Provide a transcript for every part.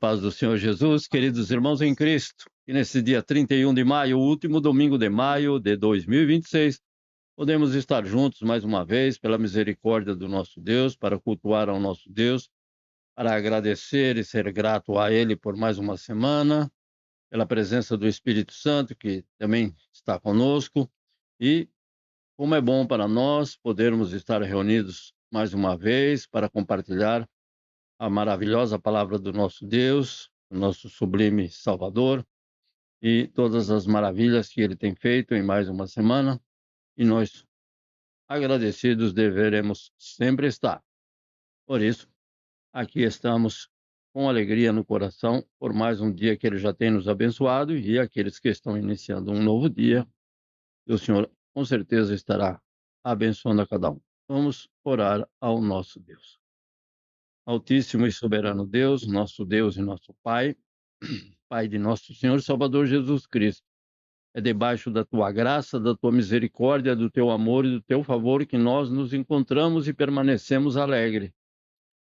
paz do Senhor Jesus, queridos irmãos em Cristo, que nesse dia 31 de maio, o último domingo de maio de 2026, podemos estar juntos mais uma vez pela misericórdia do nosso Deus, para cultuar ao nosso Deus, para agradecer e ser grato a Ele por mais uma semana, pela presença do Espírito Santo, que também está conosco, e como é bom para nós podermos estar reunidos mais uma vez para compartilhar a maravilhosa palavra do nosso Deus, o nosso sublime Salvador, e todas as maravilhas que Ele tem feito em mais uma semana, e nós, agradecidos, deveremos sempre estar. Por isso, aqui estamos com alegria no coração, por mais um dia que Ele já tem nos abençoado, e aqueles que estão iniciando um novo dia, que o Senhor com certeza estará abençoando a cada um. Vamos orar ao nosso Deus. Altíssimo e soberano Deus e nosso Pai, Pai de nosso Senhor e Salvador Jesus Cristo. É debaixo da tua graça, da tua misericórdia, do teu amor e do teu favor que nós nos encontramos e permanecemos alegres,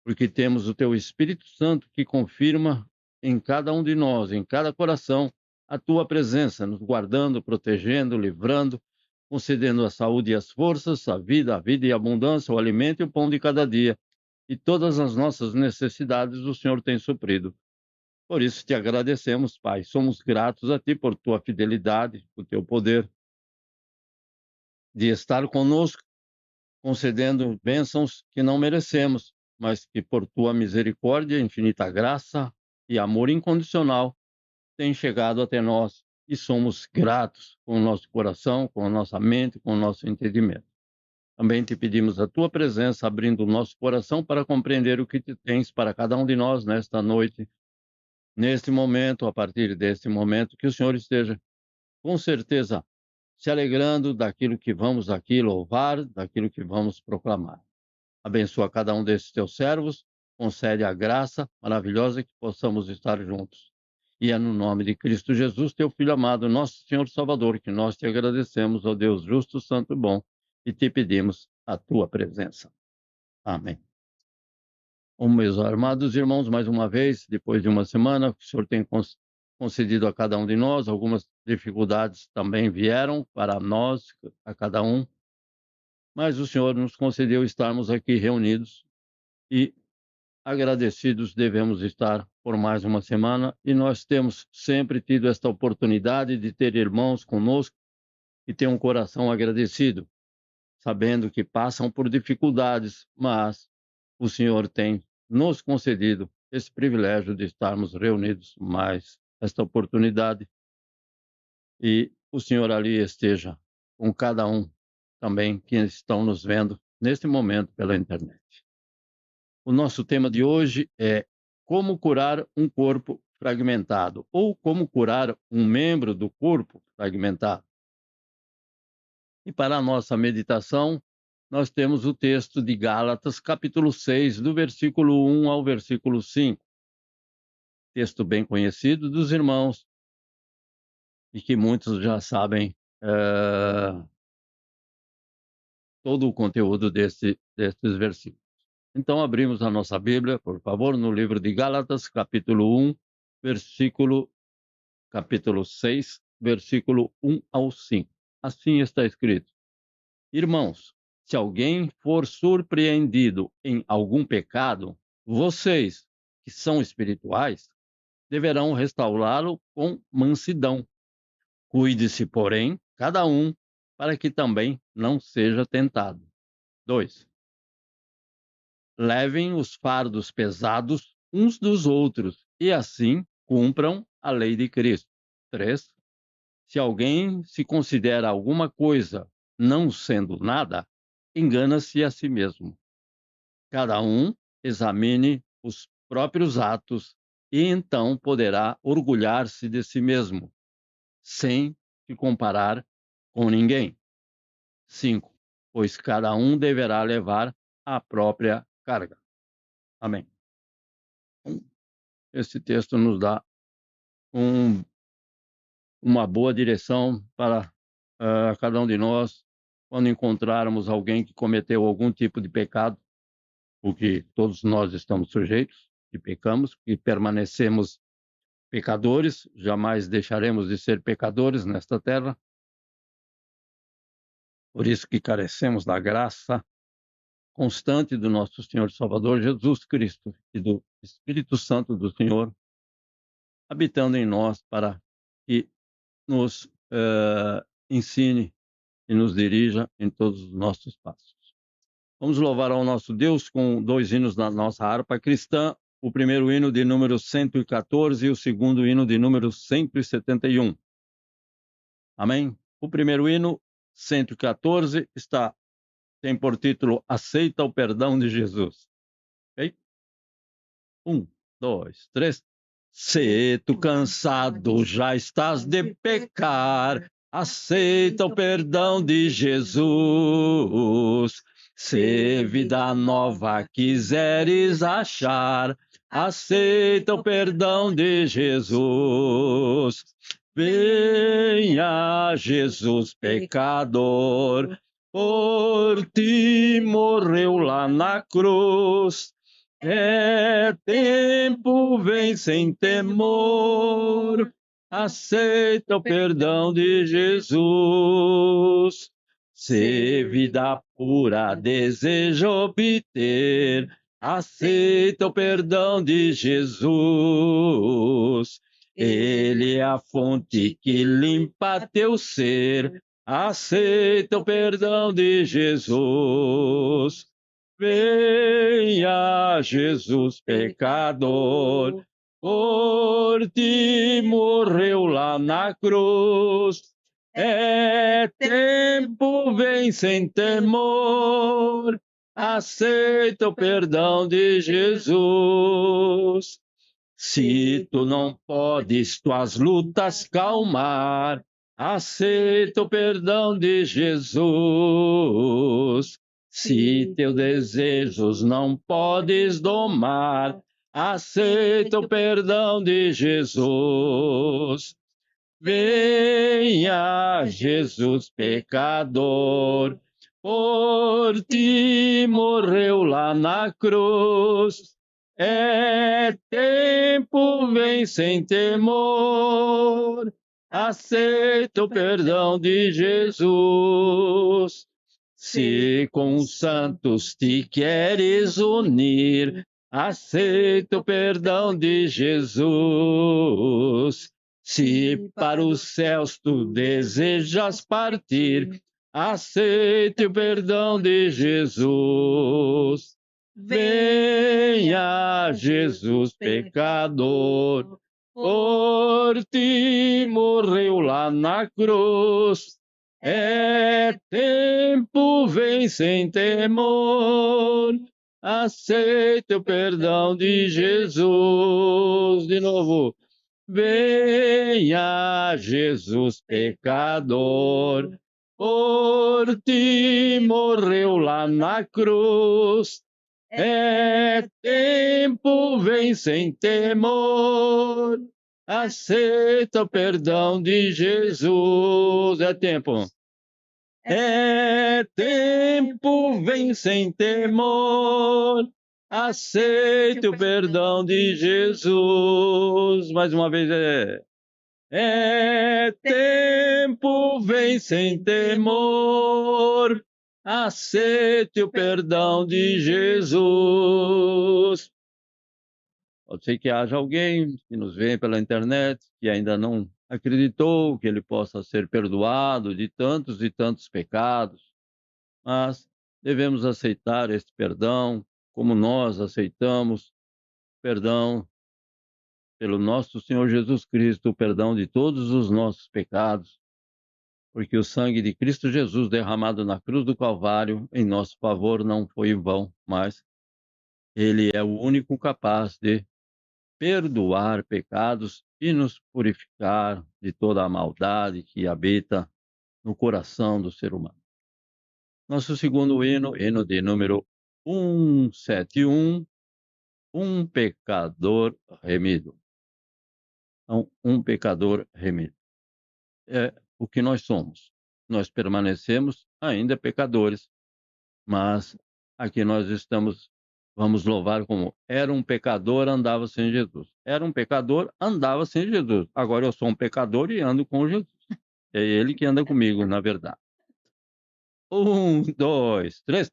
porque temos o teu Espírito Santo que confirma em cada um de nós, em cada coração, a tua presença, nos guardando, protegendo, livrando, concedendo a saúde e as forças, a vida e a abundância, o alimento e o pão de cada dia. E todas as nossas necessidades o Senhor tem suprido. Por isso te agradecemos, Pai. Somos gratos a Ti por Tua fidelidade, por Teu poder de estar conosco, concedendo bênçãos que não merecemos, mas que por Tua misericórdia, infinita graça e amor incondicional tem chegado até nós. E somos gratos com o nosso coração, com a nossa mente, com o nosso entendimento. Também te pedimos a Tua presença, abrindo o nosso coração para compreender o que Tu tens para cada um de nós nesta noite, neste momento, a partir deste momento, que o Senhor esteja, com certeza, se alegrando daquilo que vamos aqui louvar, daquilo que vamos proclamar. Abençoa cada um desses teus servos, concede a graça maravilhosa que possamos estar juntos. E é no nome de Cristo Jesus, teu Filho amado, nosso Senhor Salvador, que nós te agradecemos, ó Deus justo, santo e bom, e te pedimos a tua presença. Amém. Meus amados irmãos, mais uma vez, depois de uma semana, o Senhor tem concedido a cada um de nós, algumas dificuldades também vieram para nós, a cada um, mas o Senhor nos concedeu estarmos aqui reunidos e agradecidos devemos estar por mais uma semana, e nós temos sempre tido esta oportunidade de ter irmãos conosco e ter um coração agradecido, sabendo que passam por dificuldades, mas o Senhor tem nos concedido esse privilégio de estarmos reunidos mais esta oportunidade, e o Senhor ali esteja com cada um também que estão nos vendo neste momento pela internet. O nosso tema de hoje é como curar um corpo fragmentado, ou como curar um membro do corpo fragmentado. E para a nossa meditação, nós temos o texto de Gálatas, capítulo 6, do versículo 1 ao versículo 5. Texto bem conhecido dos irmãos e que muitos já sabem todo o conteúdo desses versículos. Então, abrimos a nossa Bíblia, por favor, no livro de Gálatas, capítulo 1, capítulo 6, versículo 1 ao 5. Assim está escrito: Irmãos, se alguém for surpreendido em algum pecado, vocês, que são espirituais, deverão restaurá-lo com mansidão. Cuide-se, porém, cada um, para que também não seja tentado. 2. Levem os fardos pesados uns dos outros e assim cumpram a lei de Cristo. 3. Se alguém se considera alguma coisa não sendo nada, engana-se a si mesmo. Cada um examine os próprios atos e então poderá orgulhar-se de si mesmo, sem se comparar com ninguém. 5. Pois cada um deverá levar a própria carga. Amém. Esse texto nos dá uma boa direção para cada um de nós, quando encontrarmos alguém que cometeu algum tipo de pecado, porque todos nós estamos sujeitos, que pecamos, que permanecemos pecadores, jamais deixaremos de ser pecadores nesta terra. Por isso que carecemos da graça constante do nosso Senhor e Salvador Jesus Cristo e do Espírito Santo do Senhor habitando em nós para que nos ensine e nos dirija em todos os nossos passos. Vamos louvar ao nosso Deus com 2 hinos da nossa harpa cristã, o primeiro hino de número 114 e o segundo hino de número 171. Amém? O primeiro hino, 114, tem por título Aceita o Perdão de Jesus. Ok? 1, 2, 3. Se tu cansado já estás de pecar, aceita o perdão de Jesus. Se vida nova quiseres achar, aceita o perdão de Jesus. Venha Jesus pecador, por ti morreu lá na cruz. É tempo, vem sem temor, aceita o perdão de Jesus. Se vida pura deseja obter, aceita o perdão de Jesus. Ele é a fonte que limpa teu ser, aceita o perdão de Jesus. Venha Jesus pecador, por ti morreu lá na cruz. É tempo, vem sem temor, aceita o perdão de Jesus. Se tu não podes tuas lutas calmar, aceita o perdão de Jesus. Se teus desejos não podes domar, aceita o perdão de Jesus. Venha Jesus pecador, por ti morreu lá na cruz. É tempo, vem sem temor, aceita o perdão de Jesus. Se com os santos te queres unir, aceita o perdão de Jesus. Se para os céus tu desejas partir, aceite o perdão de Jesus. Venha Jesus pecador, por ti morreu lá na cruz. É tempo, vem sem temor, aceita o perdão de Jesus. De novo. Venha Jesus pecador, por ti morreu lá na cruz. É tempo, vem sem temor, aceita o perdão de Jesus. É tempo. É tempo, vem sem temor, aceite o perdão de Jesus. Mais uma vez, é tempo, vem sem temor, aceite o perdão de Jesus. Pode ser que haja alguém que nos vê pela internet que ainda não acreditou que ele possa ser perdoado de tantos e tantos pecados, mas devemos aceitar este perdão como nós aceitamos perdão pelo nosso Senhor Jesus Cristo, o perdão de todos os nossos pecados, porque o sangue de Cristo Jesus derramado na cruz do Calvário em nosso favor não foi em vão, mas ele é o único capaz de perdoar pecados e nos purificar de toda a maldade que habita no coração do ser humano. Nosso segundo hino, hino de número 171, um pecador remido. Então, um pecador remido. É o que nós somos. Nós permanecemos ainda pecadores, mas aqui nós estamos Vamos louvar como era um pecador, andava sem Jesus. Era um pecador, andava sem Jesus. Agora eu sou um pecador e ando com Jesus. É ele que anda comigo, na verdade. 1, 2, 3.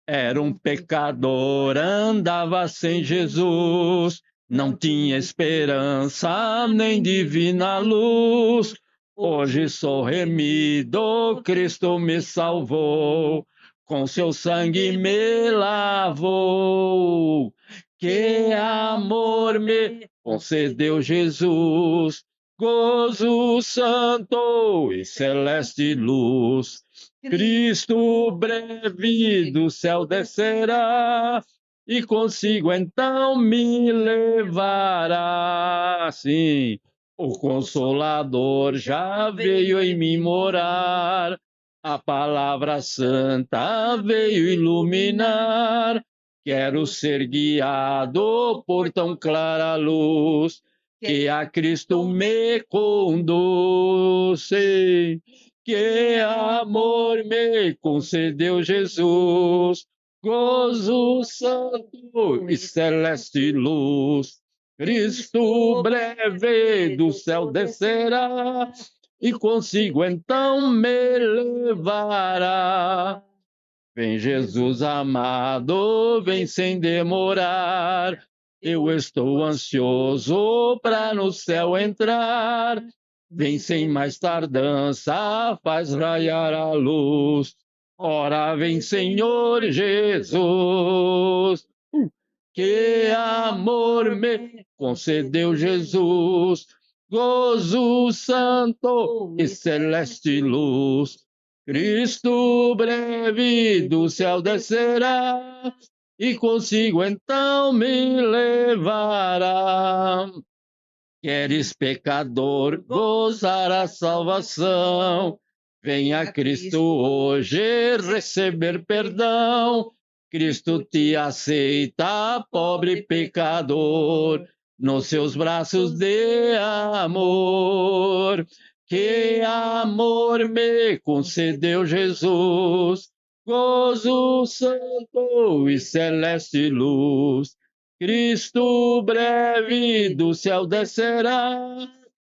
Era um pecador, andava sem Jesus, não tinha esperança nem divina luz. Hoje sou remido, Cristo me salvou, com seu sangue me lavou. Que amor me concedeu Jesus, gozo santo e celeste luz. Cristo breve do céu descerá e consigo então me levará. Sim, o Consolador já veio em mim morar, a palavra santa veio iluminar. Quero ser guiado por tão clara luz que a Cristo me conduz. Sim. Que amor me concedeu Jesus, gozo santo e celeste luz. Cristo breve do céu descerá e consigo então me levará. Vem Jesus amado, vem sem demorar. Eu estou ansioso para no céu entrar. Vem sem mais tardança, faz raiar a luz. Ora vem, Senhor Jesus. Que amor me concedeu Jesus, gozo santo e celeste luz. Cristo breve do céu descerá e consigo então me levará. Queres, pecador, gozar a salvação? Venha Cristo hoje receber perdão. Cristo te aceita, pobre pecador, nos seus braços de amor. Que amor me concedeu Jesus, gozo santo e celeste luz. Cristo breve do céu descerá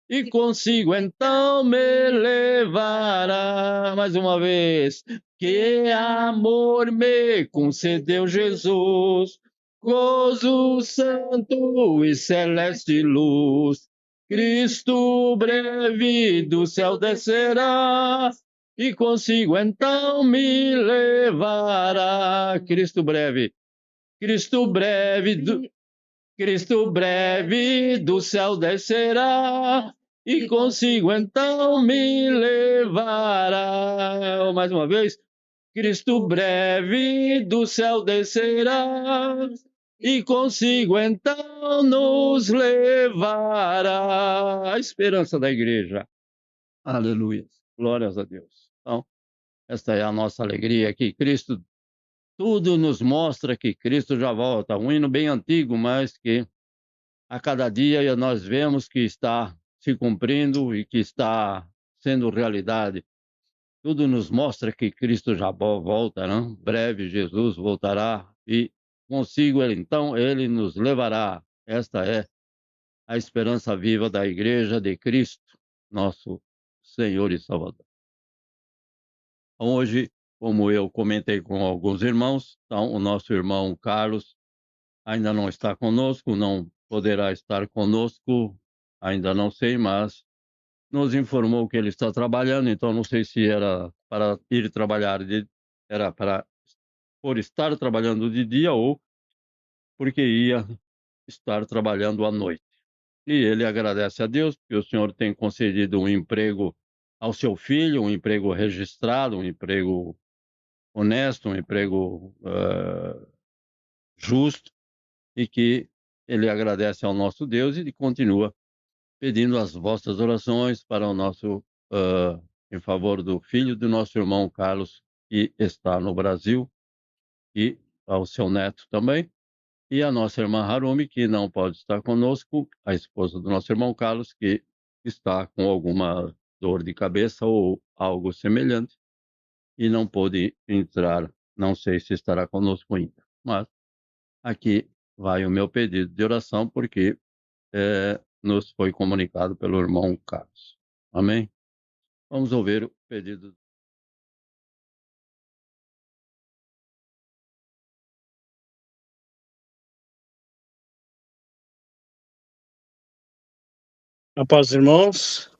e consigo então me levará. Mais uma vez, que amor me concedeu Jesus, gozo santo e celeste luz. Cristo breve do céu descerá e consigo então me levará. Cristo breve. Cristo breve do céu descerá e consigo então me levará. Mais uma vez. Cristo breve do céu descerá e consigo então nos levará. A esperança da igreja. Aleluia. Glórias a Deus. Então, esta é a nossa alegria que Cristo, tudo nos mostra que Cristo já volta. Um hino bem antigo, mas que a cada dia nós vemos que está se cumprindo e que está sendo realidade. Tudo nos mostra que Cristo já volta, não? Breve Jesus voltará e consigo ele, então, ele nos levará. Esta é a esperança viva da igreja de Cristo, nosso Senhor e Salvador. Hoje, como eu comentei com alguns irmãos, então, o nosso irmão Carlos ainda não está conosco, não poderá estar conosco, ainda não sei, mas nos informou que ele está trabalhando, então não sei se era para ir trabalhar, era para por estar trabalhando de dia ou porque ia estar trabalhando à noite. E ele agradece a Deus que o Senhor tem concedido um emprego ao seu filho, um emprego registrado, um emprego honesto, um emprego justo, e que ele agradece ao nosso Deus e continua pedindo as vossas orações para o nosso em favor do filho do nosso irmão Carlos, que está no Brasil, e ao seu neto também, e a nossa irmã Harumi, que não pode estar conosco, a esposa do nosso irmão Carlos, que está com alguma dor de cabeça ou algo semelhante e não pôde entrar. Não sei se estará conosco ainda, mas aqui vai o meu pedido de oração, porque nos foi comunicado pelo irmão Carlos. Amém? Vamos ouvir o pedido. A paz dos irmãos.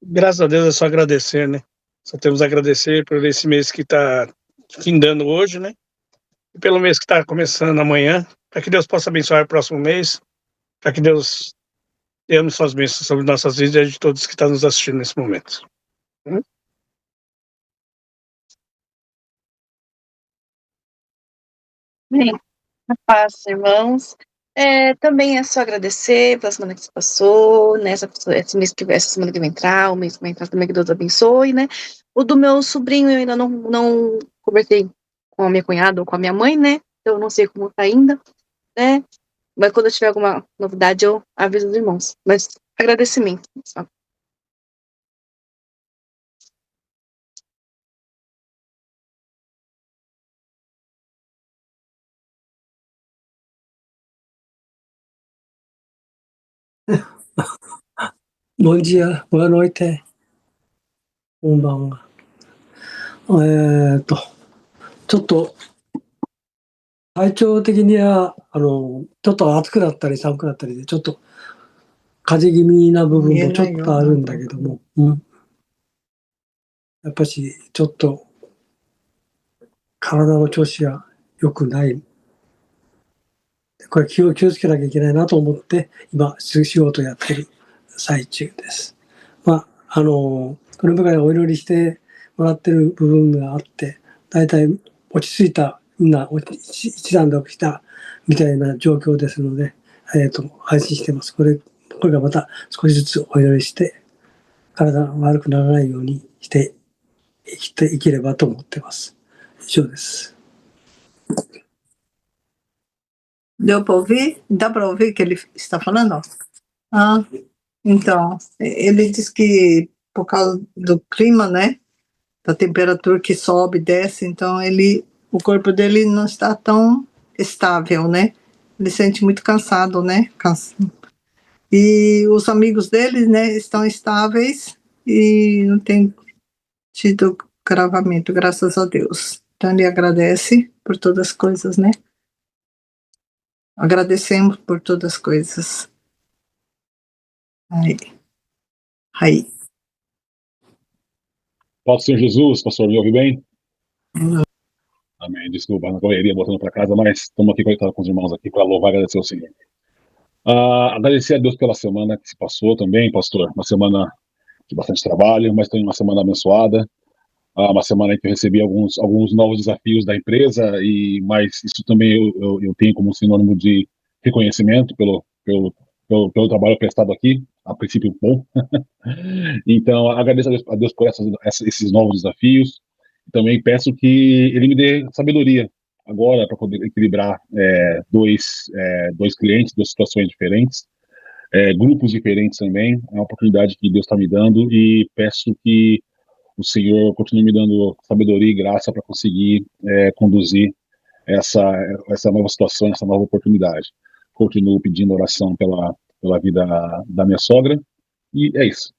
Graças a Deus é só agradecer, né? Só temos a agradecer por esse mês que está findando hoje, né? E pelo mês que está começando amanhã, para que Deus possa abençoar o próximo mês, para que Deus derrame suas bênçãos sobre nossas vidas e de todos que estão nos assistindo nesse momento. Bem, a paz, irmãos. Também é só agradecer pela semana que se passou, né? Essa semana que vai entrar, o mês que vai entrar também, que Deus abençoe, né? O do meu sobrinho eu ainda não conversei com a minha cunhada ou com a minha mãe, né? Então eu não sei como tá ainda, né? Mas quando eu tiver alguma novidade, eu aviso os irmãos. Mas agradecimento. Só. Bom dia, boa noite. こんばんは。ちょっと体調的にはちょっと暑くなったり寒くなったりでちょっと風邪気味な部分もちょっとあるんだけども、やっぱしちょっと体の調子が良くない。これ気をつけなきゃいけないなと思って今仕事やってる最中です。この部会お祈りしてもらってる部分があって、だいたい落ち着いた、みんな一段落したみたいな状況ですので、安心してます。これがまた少しずつお祈りして、体が悪くならないようにしていければと思ってます。以上です。Deu para ouvir? Dá para ouvir o que ele está falando? Então, ele diz que por causa do clima, né, da temperatura que sobe e desce, então o corpo dele não está tão estável, né? Ele sente muito cansado, né? E os amigos dele, né, estão estáveis e não tem tido gravamento, graças a Deus. Então ele agradece por todas as coisas, né? Agradecemos por todas as coisas. Aí. Pode ser Jesus, pastor, me ouve bem? Amém. Desculpa, na correria, voltando para casa, mas estamos aqui conectados com os irmãos aqui para louvar e agradecer ao Senhor. Agradecer a Deus pela semana que se passou também, pastor. Uma semana de bastante trabalho, mas também uma semana abençoada. Uma semana em que eu recebi alguns novos desafios da empresa, mas isso também eu tenho como sinônimo de reconhecimento pelo trabalho prestado aqui, a princípio bom. Então, agradeço a Deus por esses novos desafios. Também peço que Ele me dê sabedoria agora para poder equilibrar dois clientes, duas situações diferentes, grupos diferentes também. É uma oportunidade que Deus está me dando e peço que o Senhor continue me dando sabedoria e graça para conseguir conduzir essa nova situação, essa nova oportunidade. Continuo pedindo oração pela vida da minha sogra e é isso.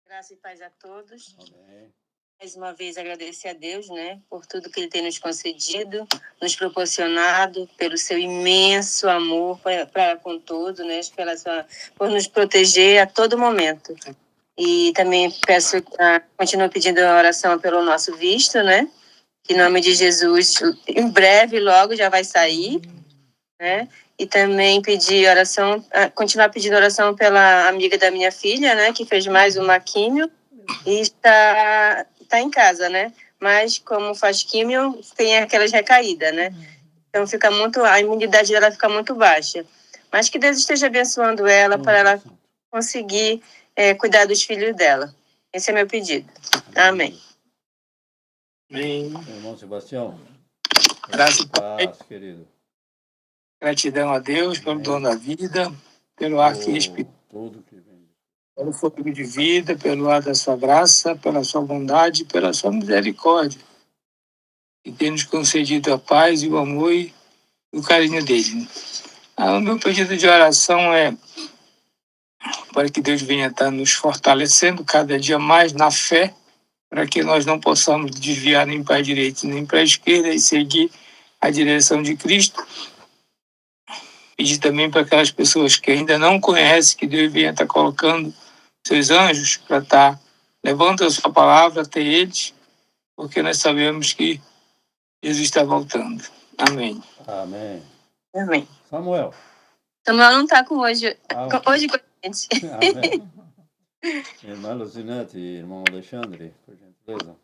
Graça e paz a todos. Amém. Mais uma vez agradecer a Deus, né, por tudo que Ele tem nos concedido, nos proporcionado, pelo seu imenso amor para com todos, né, por nos proteger a todo momento. E também continuo pedindo a oração pelo nosso visto, né, que em nome de Jesus, em breve, logo já vai sair, né, e também continuar pedindo oração pela amiga da minha filha, né, que fez mais uma químio, e está em casa, né? Mas como faz químio, tem aquelas recaídas, né? Então a imunidade dela fica muito baixa. Mas que Deus esteja abençoando ela para ela conseguir cuidar dos filhos dela. Esse é meu pedido. Amém. Amém. Irmão Sebastião. Graças a paz, querido. Gratidão a Deus pelo dom da vida, pelo ar que respira, Tudo que vem. pelo fôlego de vida, pelo ar da sua graça, pela sua bondade, pela sua misericórdia, que tem nos concedido a paz e o amor e o carinho dele. O meu pedido de oração é para que Deus venha estar nos fortalecendo cada dia mais na fé, para que nós não possamos desviar nem para a direita nem para a esquerda e seguir a direção de Cristo. Pedir também para aquelas pessoas que ainda não conhecem, que Deus venha estar colocando seus anjos para estar levando a sua palavra até eles, porque nós sabemos que Jesus está voltando. Amém. Amém. Amém. Samuel. Samuel não está com hoje com a gente. Amém. Irmã Lucinete e irmão Alexandre, por gentileza.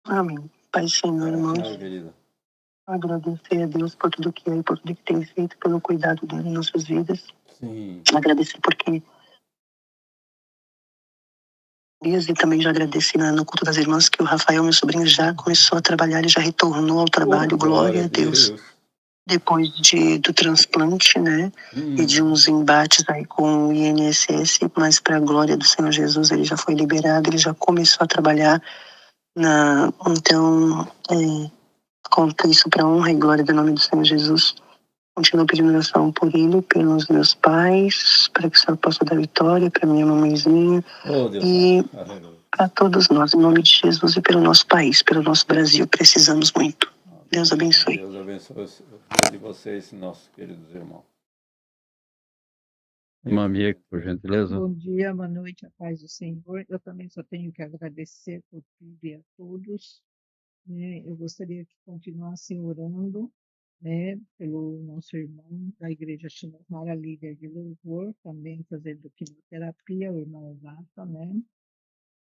Amém. Pai do Senhor, irmãos, Querida. agradecer a Deus por tudo que é e por tudo que tem feito, pelo cuidado dele em nossas vidas. Sim. Agradecer porque e também já agradeci no culto das irmãs que o Rafael, meu sobrinho, já começou a trabalhar e já retornou ao trabalho. Glória a Deus. Depois do transplante, né? E de uns embates aí com o INSS, mas para a glória do Senhor Jesus, ele já foi liberado, ele já começou a trabalhar. Então, conto isso para honra e glória do nome do Senhor Jesus. Continuo pedindo oração por ele, pelos meus pais, para que o Senhor possa dar vitória, para minha mamãezinha e para todos nós, em nome de Jesus e pelo nosso país, pelo nosso Brasil. Precisamos muito. Deus abençoe. Deus abençoe de vocês, nossos queridos irmãos. Irmã Mia, por gentileza. Bom dia, boa noite, a paz do Senhor. Eu também só tenho que agradecer por tudo e a todos. Né? Eu gostaria que continuassem orando, né, pelo nosso irmão da Igreja Shinomara, líder de louvor, também fazendo quimioterapia, o irmão Vata, né?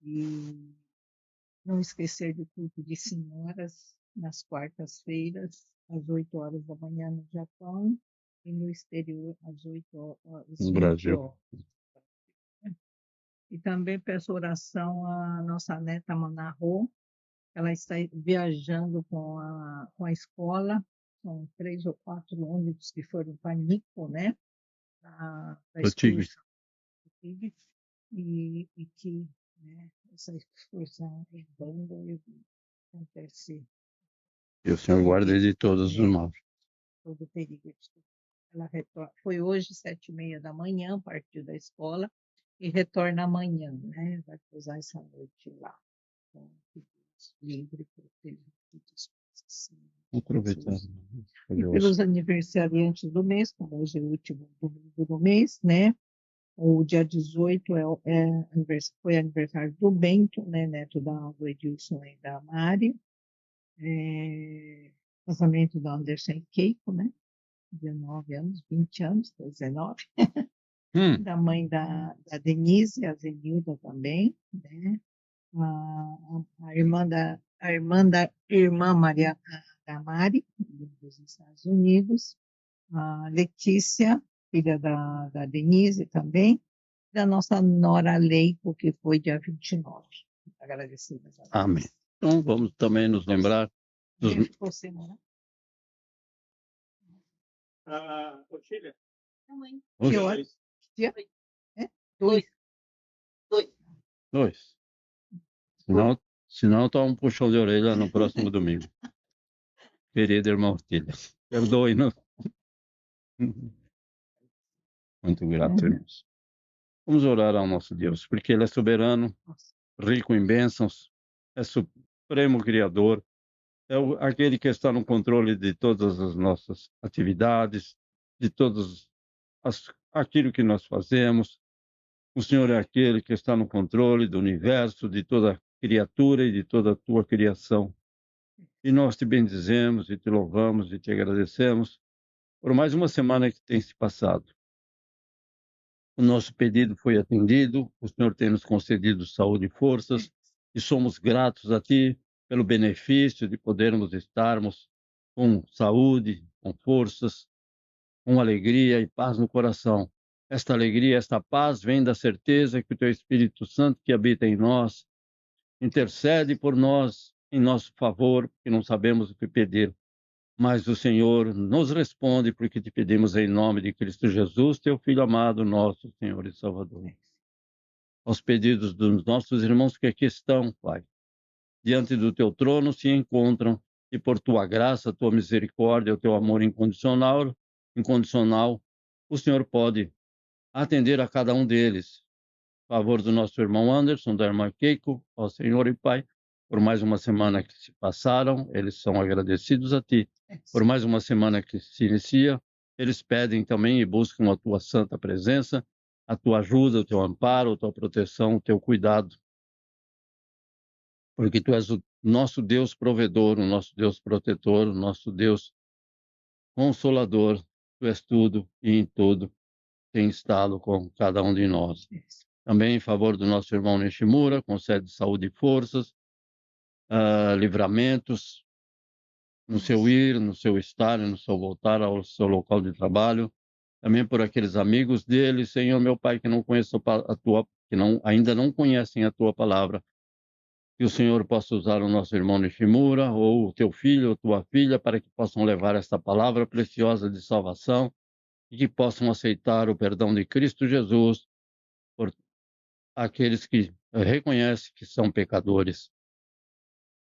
E não esquecer do culto de senhoras nas quartas-feiras, às 8 horas da manhã no Japão e no exterior às 8 horas no Brasil. E também peço oração à nossa neta Manarro. Ela está viajando com a escola. São 3 ou 4 ônibus que foram para Nico, né? Para excursão. E que, né, essa excursão é banda e acontecer. E o Senhor guarde de todos os maus. Todo perigo. Ela retorna. Foi hoje, 7h30 da manhã, partiu da escola, e retorna amanhã, né? Vai pousar essa noite lá. Então, que Deus livre, proteja todas as coisas. Aproveitar. E pelos aniversariantes do mês, como hoje é o último domingo do mês, né? O dia 18 foi aniversário do Bento, né? Neto do Edilson e da Mari. Casamento da Anderson e Keiko, né? 19 anos, 20 anos, 19. Da mãe da Denise, a Zenilda também, né? A irmã Maria da Mari, dos Estados Unidos, a Letícia, filha da Denise também, da nossa nora Leico, que foi dia 29. Agradecidas a Deus. Amém. Então vamos também nos lembrar dos... Você, né? Otília? Mãe. Que horas? Dia? 2. Senão toma um puxão de orelha no próximo domingo. Querida irmã Otília. Perdoe, não? Muito grato, irmãos. Vamos orar ao nosso Deus, porque Ele é soberano, rico em bênçãos, é supremo Criador, é aquele que está no controle de todas as nossas atividades, de aquilo que nós fazemos. O Senhor é aquele que está no controle do universo, de toda criatura e de toda a tua criação. E nós te bendizemos e te louvamos e te agradecemos por mais uma semana que tem se passado. o nosso pedido foi atendido, o Senhor tem nos concedido saúde e forças, e somos gratos a Ti pelo benefício de podermos estarmos com saúde, com forças, com alegria e paz no coração. Esta alegria, esta paz vem da certeza que o Teu Espírito Santo que habita em nós intercede por nós em nosso favor, porque não sabemos o que pedir. Mas o Senhor nos responde porque te pedimos em nome de Cristo Jesus, Teu Filho amado, nosso Senhor e Salvador. Aos pedidos dos nossos irmãos que aqui estão, Pai, diante do Teu trono se encontram e por Tua graça, Tua misericórdia, o Teu amor incondicional, o Senhor pode atender a cada um deles. A favor do nosso irmão Anderson, da irmã Keiko, ó Senhor e Pai, por mais uma semana que se passaram, eles são agradecidos a Ti. Por mais uma semana que se inicia, eles pedem também e buscam a Tua santa presença, a Tua ajuda, o Teu amparo, a Tua proteção, o Teu cuidado. Porque Tu és o nosso Deus provedor, o nosso Deus protetor, o nosso Deus consolador. Tu és tudo e em tudo tem estado com cada um de nós. Também em favor do nosso irmão Nishimura, concede saúde e forças, livramentos no seu ir, no seu estar, no seu voltar ao seu local de trabalho. Também por aqueles amigos dele, Senhor, meu Pai, que não conhecem ainda não conhecem a Tua palavra. Que o Senhor possa usar o nosso irmão Nishimura, ou o teu filho, ou tua filha, para que possam levar esta palavra preciosa de salvação e que possam aceitar o perdão de Cristo Jesus por aqueles que reconhecem que são pecadores.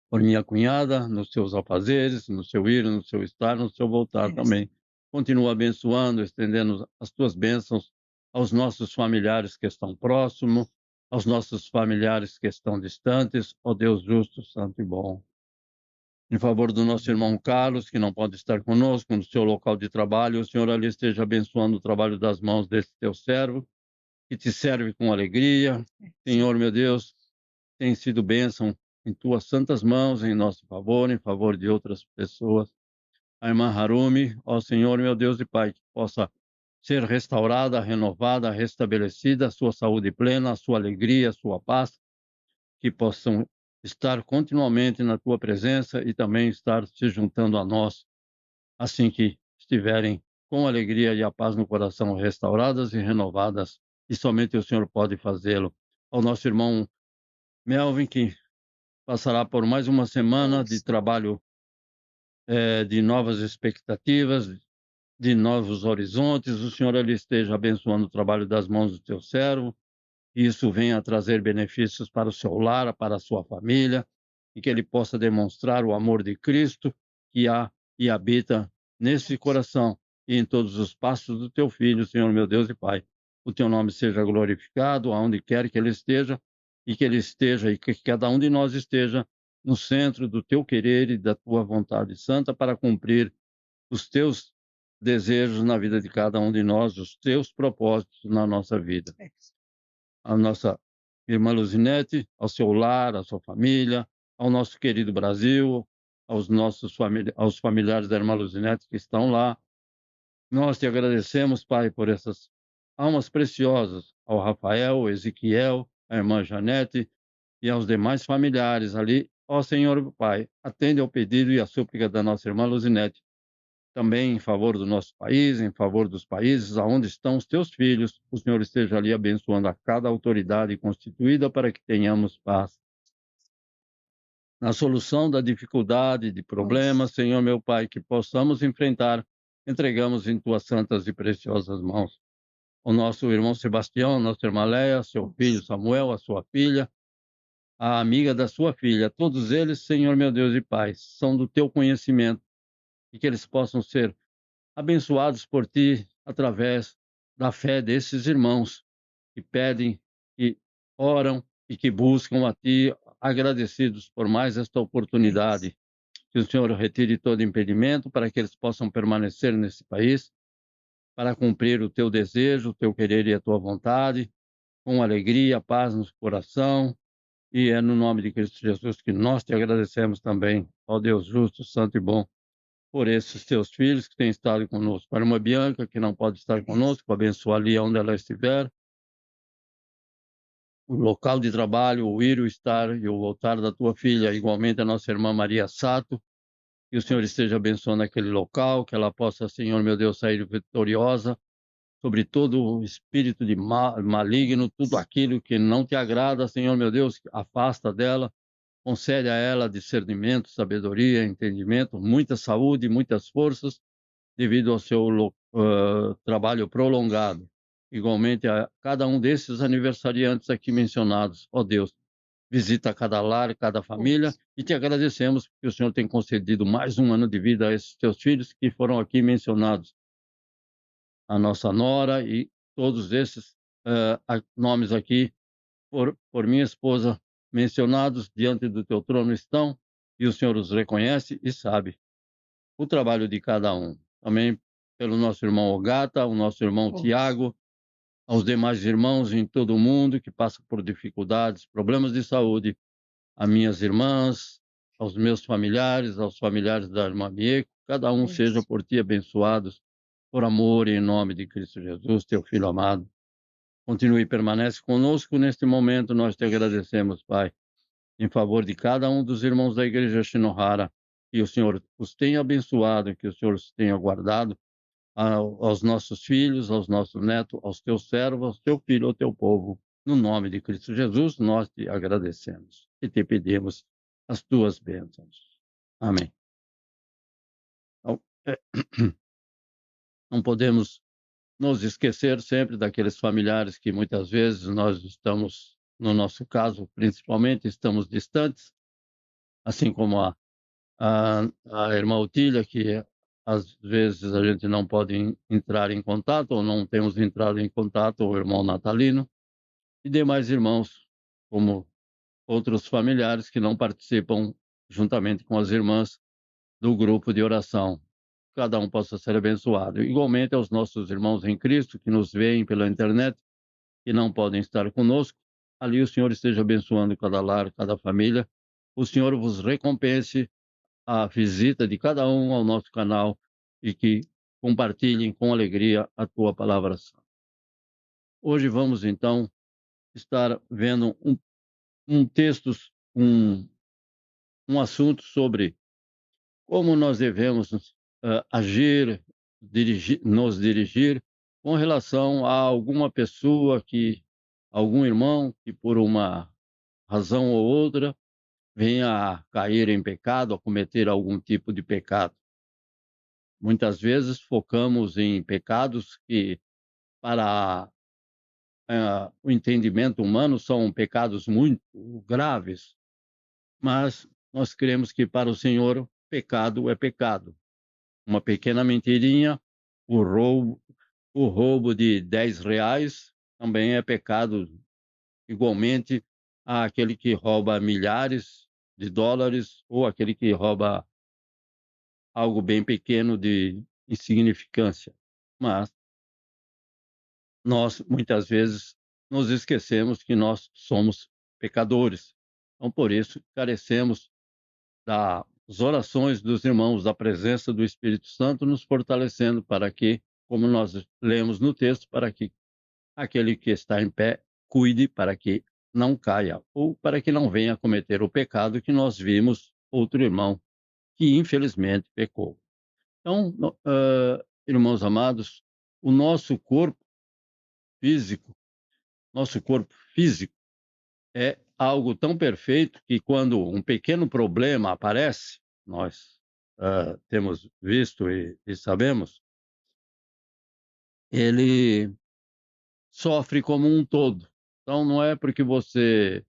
Por minha cunhada, nos seus afazeres, no seu ir, no seu estar, no seu voltar também. Continua abençoando, estendendo as tuas bênçãos aos nossos familiares que estão próximos, aos nossos familiares que estão distantes, ó Deus justo, santo e bom. Em favor do nosso irmão Carlos, que não pode estar conosco no seu local de trabalho, o Senhor ali esteja abençoando o trabalho das mãos desse teu servo, que te serve com alegria. Senhor, meu Deus, tem sido bênção em tuas santas mãos, em nosso favor, em favor de outras pessoas. A irmã Harumi, ó Senhor, meu Deus e Pai, que possa ser restaurada, renovada, restabelecida, a sua saúde plena, a sua alegria, a sua paz, que possam estar continuamente na tua presença e também estar se juntando a nós, assim que estiverem com alegria e a paz no coração restauradas e renovadas, e somente o Senhor pode fazê-lo. Ao nosso irmão Melvin, que passará por mais uma semana de trabalho, de novas expectativas, de novos horizontes, o Senhor ali esteja abençoando o trabalho das mãos do teu servo, e isso venha a trazer benefícios para o seu lar, para a sua família, e que ele possa demonstrar o amor de Cristo que há e habita nesse coração e em todos os passos do teu Filho, Senhor meu Deus e Pai. O teu nome seja glorificado aonde quer que ele esteja, e que cada um de nós esteja no centro do teu querer e da tua vontade santa para cumprir os teus desejos na vida de cada um de nós, os teus propósitos na nossa vida. A nossa irmã Luzinete, ao seu lar, à sua família, ao nosso querido Brasil, aos familiares da irmã Luzinete que estão lá. Nós te agradecemos, Pai, por essas almas preciosas, ao Rafael, ao Ezequiel, à irmã Janete e aos demais familiares ali. Ó Senhor, Pai, atende ao pedido e à súplica da nossa irmã Luzinete, também em favor do nosso país, em favor dos países aonde estão os teus filhos. O Senhor esteja ali abençoando a cada autoridade constituída para que tenhamos paz. Na solução da dificuldade, de problemas, Senhor meu Pai, que possamos enfrentar, entregamos em tuas santas e preciosas mãos. O nosso irmão Sebastião, nossa irmã Leia, seu filho Samuel, a sua filha, a amiga da sua filha, todos eles, Senhor meu Deus e Pai, são do teu conhecimento, e que eles possam ser abençoados por ti através da fé desses irmãos que pedem, que oram e que buscam a ti, agradecidos por mais esta oportunidade. Que o Senhor retire todo impedimento para que eles possam permanecer nesse país, para cumprir o teu desejo, o teu querer e a tua vontade, com alegria, paz no coração. E é no nome de Cristo Jesus que nós te agradecemos também, ó Deus justo, santo e bom. por esses teus filhos que têm estado conosco. Para a irmã Bianca, que não pode estar conosco, abençoa ali onde ela estiver. O local de trabalho, o ir, o estar e o voltar da tua filha, igualmente a nossa irmã Maria Sato, que o Senhor esteja abençoando aquele local, que ela possa, Senhor, meu Deus, sair vitoriosa sobre todo o espírito de maligno, tudo aquilo que não te agrada, Senhor, meu Deus, afasta dela, concede a ela discernimento, sabedoria, entendimento, muita saúde, muitas forças, devido ao seu trabalho prolongado. Igualmente a cada um desses aniversariantes aqui mencionados, ó Deus, visita cada lar, cada família, e te agradecemos porque o Senhor tem concedido mais um ano de vida a esses teus filhos que foram aqui mencionados, a nossa nora e todos esses nomes aqui, por minha esposa, mencionados diante do teu trono estão, e o Senhor os reconhece e sabe o trabalho de cada um. Também pelo nosso irmão Ogata, o nosso irmão Tiago, aos demais irmãos em todo o mundo que passam por dificuldades, problemas de saúde, a minhas irmãs, aos meus familiares, aos familiares da irmã Mieco, cada um seja por ti abençoados, por amor e em nome de Cristo Jesus, teu Filho amado. Continue e permanece conosco neste momento, nós te agradecemos, Pai, em favor de cada um dos irmãos da Igreja Shinohara, que o Senhor os tenha abençoado, que o Senhor os tenha guardado, aos nossos filhos, aos nossos netos, aos teus servos, ao teu filho, ao teu povo. No nome de Cristo Jesus, nós te agradecemos e te pedimos as tuas bênçãos. Amém. Então, não podemos nos esquecer sempre daqueles familiares que muitas vezes nós estamos, no nosso caso, principalmente, estamos distantes, assim como a irmã Otília, que às vezes a gente não pode entrar em contato, ou não temos entrado em contato, o irmão Natalino, e demais irmãos, como outros familiares que não participam juntamente com as irmãs do grupo de oração. Cada um possa ser abençoado. Igualmente aos nossos irmãos em Cristo que nos veem pela internet, que não podem estar conosco, ali o Senhor esteja abençoando cada lar, cada família. O Senhor vos recompense a visita de cada um ao nosso canal e que compartilhem com alegria a tua palavra santa. Hoje vamos então estar vendo um texto, um assunto sobre como nós devemos agir, nos dirigir com relação a alguma pessoa algum irmão que por uma razão ou outra venha a cair em pecado, a cometer algum tipo de pecado. Muitas vezes focamos em pecados que, para o entendimento humano, são pecados muito graves, mas nós cremos que para o Senhor, pecado é pecado. Uma pequena mentirinha, o roubo de R$ 10 também é pecado, igualmente àquele que rouba milhares de dólares ou aquele que rouba algo bem pequeno de insignificância. Mas nós, muitas vezes, nos esquecemos que nós somos pecadores. Então, por isso, carecemos das orações dos irmãos, da presença do Espírito Santo, nos fortalecendo para que, como nós lemos no texto, para que aquele que está em pé cuide para que não caia, ou para que não venha a cometer o pecado que nós vimos outro irmão que, infelizmente, pecou. Então, irmãos amados, o nosso corpo físico é algo tão perfeito que quando um pequeno problema aparece, nós temos visto e sabemos, ele sofre como um todo. Então, não é porque você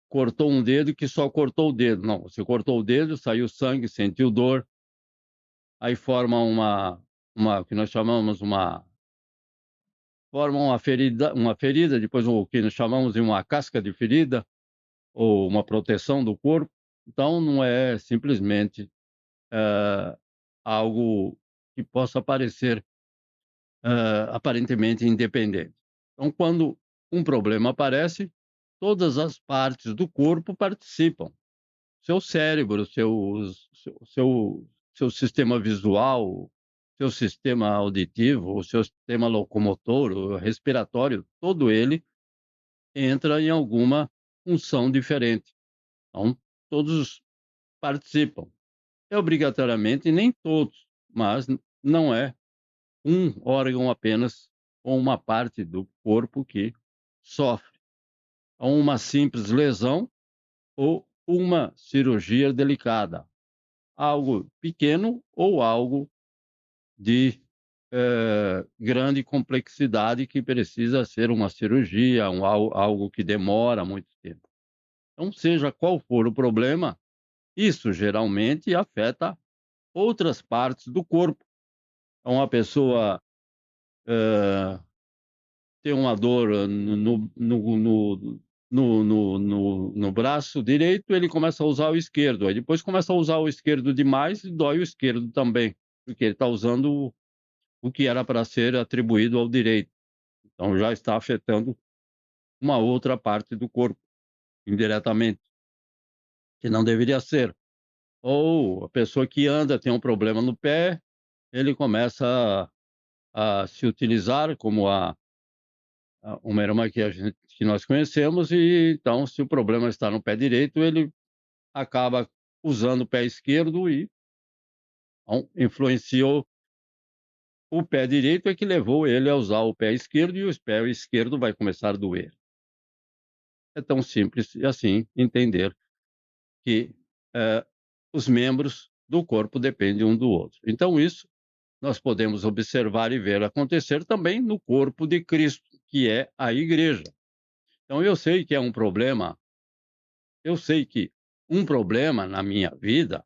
cortou um dedo que só cortou o dedo. Não, você cortou o dedo, saiu sangue, sentiu dor, aí forma que nós chamamos uma ferida, depois o que nós chamamos de uma casca de ferida, ou uma proteção do corpo. Então, não é simplesmente algo que possa parecer aparentemente independente. Então, quando um problema aparece, todas as partes do corpo participam. Seu cérebro, seu seu sistema visual, seu sistema auditivo, o seu sistema locomotor, o respiratório, todo ele entra em alguma função diferente. Então, todos participam. É obrigatoriamente, nem todos, mas não é um órgão apenas ou uma parte do corpo que sofre. Uma simples lesão ou uma cirurgia delicada. Algo pequeno ou algo de grande complexidade que precisa ser uma cirurgia, algo que demora muito tempo. Então, seja qual for o problema, isso geralmente afeta outras partes do corpo. Então, a pessoa tem uma dor no braço direito, ele começa a usar o esquerdo. Aí depois começa a usar o esquerdo demais e dói o esquerdo também, porque ele está usando o que era para ser atribuído ao direito. Então já está afetando uma outra parte do corpo, indiretamente, que não deveria ser. Ou a pessoa que anda tem um problema no pé, ele começa a se utilizar como uma irmã que nós conhecemos, e então, se o problema está no pé direito, ele acaba usando o pé esquerdo e então, influenciou o pé direito, é que levou ele a usar o pé esquerdo, e o pé esquerdo vai começar a doer. É tão simples assim entender que os membros do corpo dependem um do outro. Então, isso nós podemos observar e ver acontecer também no corpo de Cristo, que é a igreja. Então, eu sei que é um problema, eu sei que um problema na minha vida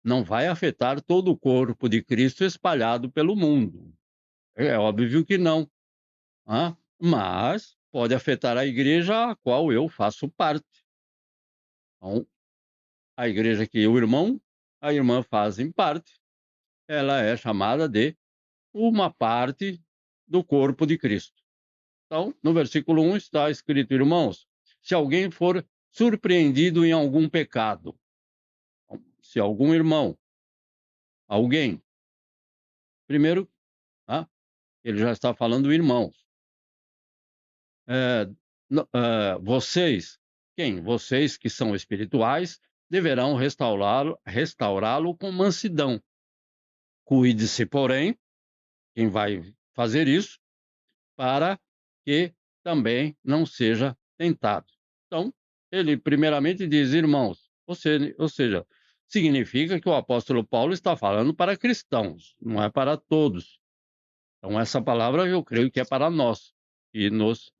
não vai afetar todo o corpo de Cristo espalhado pelo mundo. É óbvio que não. Mas pode afetar a igreja a qual eu faço parte. Então, a igreja que o irmão, a irmã fazem parte, ela é chamada de uma parte do corpo de Cristo. Então, no versículo 1 está escrito: irmãos, se alguém for surpreendido em algum pecado, se algum irmão, alguém, primeiro, ele já está falando irmãos. Vocês, quem? Vocês que são espirituais, deverão restaurá-lo com mansidão. Cuide-se, porém, quem vai fazer isso, para que também não seja tentado. Então, ele primeiramente diz irmãos, ou seja, significa que o apóstolo Paulo está falando para cristãos, não é para todos. Então, essa palavra eu creio que é para nós, que nos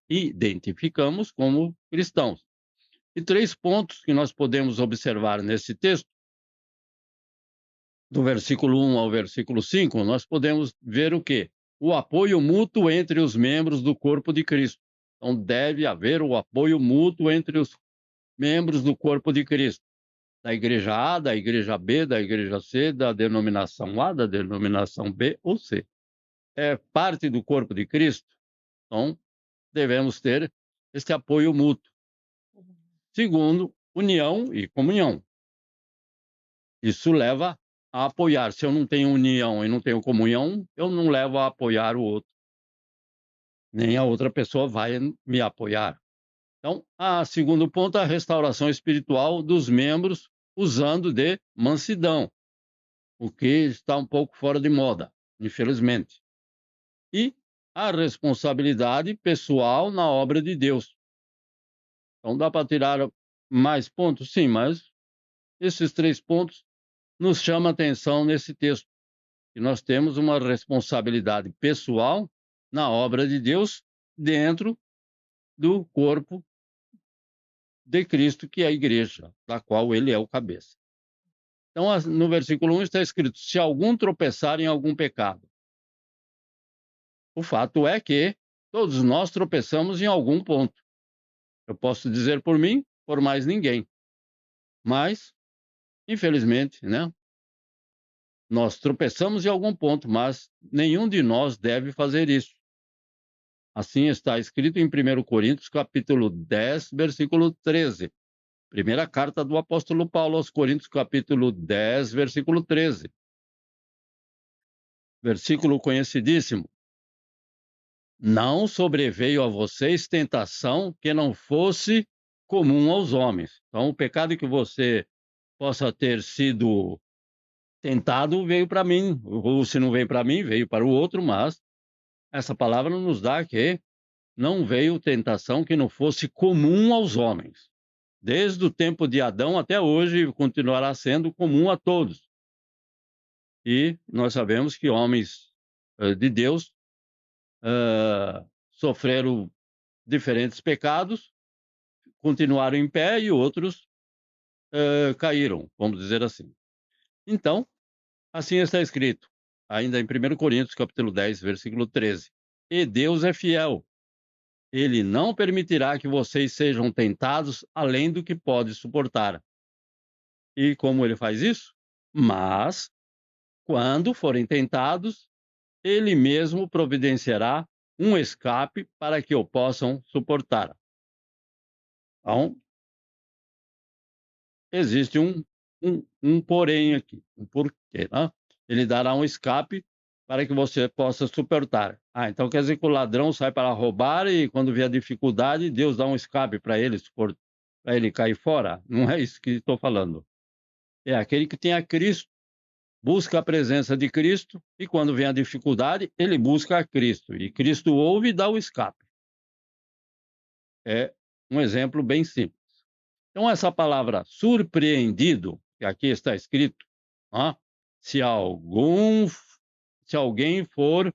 identificamos como cristãos. E 3 pontos que nós podemos observar nesse texto, do versículo 1 ao versículo 5, nós podemos ver o quê? O apoio mútuo entre os membros do corpo de Cristo. Então, deve haver o apoio mútuo entre os membros do corpo de Cristo. Da igreja A, da igreja B, da igreja C, da denominação A, da denominação B ou C. É parte do corpo de Cristo, então devemos ter esse apoio mútuo. Segundo, união e comunhão. Isso leva a apoiar. Se eu não tenho união e não tenho comunhão, eu não levo a apoiar o outro. Nem a outra pessoa vai me apoiar. Então, segundo ponto, a restauração espiritual dos membros usando de mansidão, o que está um pouco fora de moda, infelizmente. E a responsabilidade pessoal na obra de Deus. Então, dá para tirar mais pontos? Sim, mas esses 3 pontos nos chamam a atenção nesse texto. Que nós temos uma responsabilidade pessoal na obra de Deus dentro do corpo de Cristo, que é a igreja, da qual ele é o cabeça. Então, no versículo 1 está escrito: se algum tropeçar em algum pecado. O fato é que todos nós tropeçamos em algum ponto. Eu posso dizer por mim, por mais ninguém. Mas, infelizmente, né? Nós tropeçamos em algum ponto, mas nenhum de nós deve fazer isso. Assim está escrito em 1 Coríntios, capítulo 10, versículo 13. Primeira carta do apóstolo Paulo aos Coríntios, capítulo 10, versículo 13. Versículo conhecidíssimo. Não sobreveio a vocês tentação que não fosse comum aos homens. Então, o pecado que você possa ter sido tentado veio para mim, ou se não veio para mim, veio para o outro, mas essa palavra nos dá que não veio tentação que não fosse comum aos homens. Desde o tempo de Adão até hoje, continuará sendo comum a todos. E nós sabemos que homens de Deus sofreram diferentes pecados, continuaram em pé e outros caíram, vamos dizer assim. Então, assim está escrito, ainda em 1 Coríntios, capítulo 10, versículo 13. E Deus é fiel. Ele não permitirá que vocês sejam tentados além do que pode suportar. E como ele faz isso? Mas, quando forem tentados, ele mesmo providenciará um escape para que o possam suportar. Então, existe um porém aqui, um porquê, né? Ele dará um escape para que você possa suportar. Então quer dizer que o ladrão sai para roubar e quando vier dificuldade, Deus dá um escape para ele, para ele cair fora? Não é isso que estou falando. É aquele que tem a Cristo, busca a presença de Cristo e quando vem a dificuldade, ele busca a Cristo. E Cristo ouve e dá o escape. É um exemplo bem simples. Então, essa palavra surpreendido, que aqui está escrito, se alguém for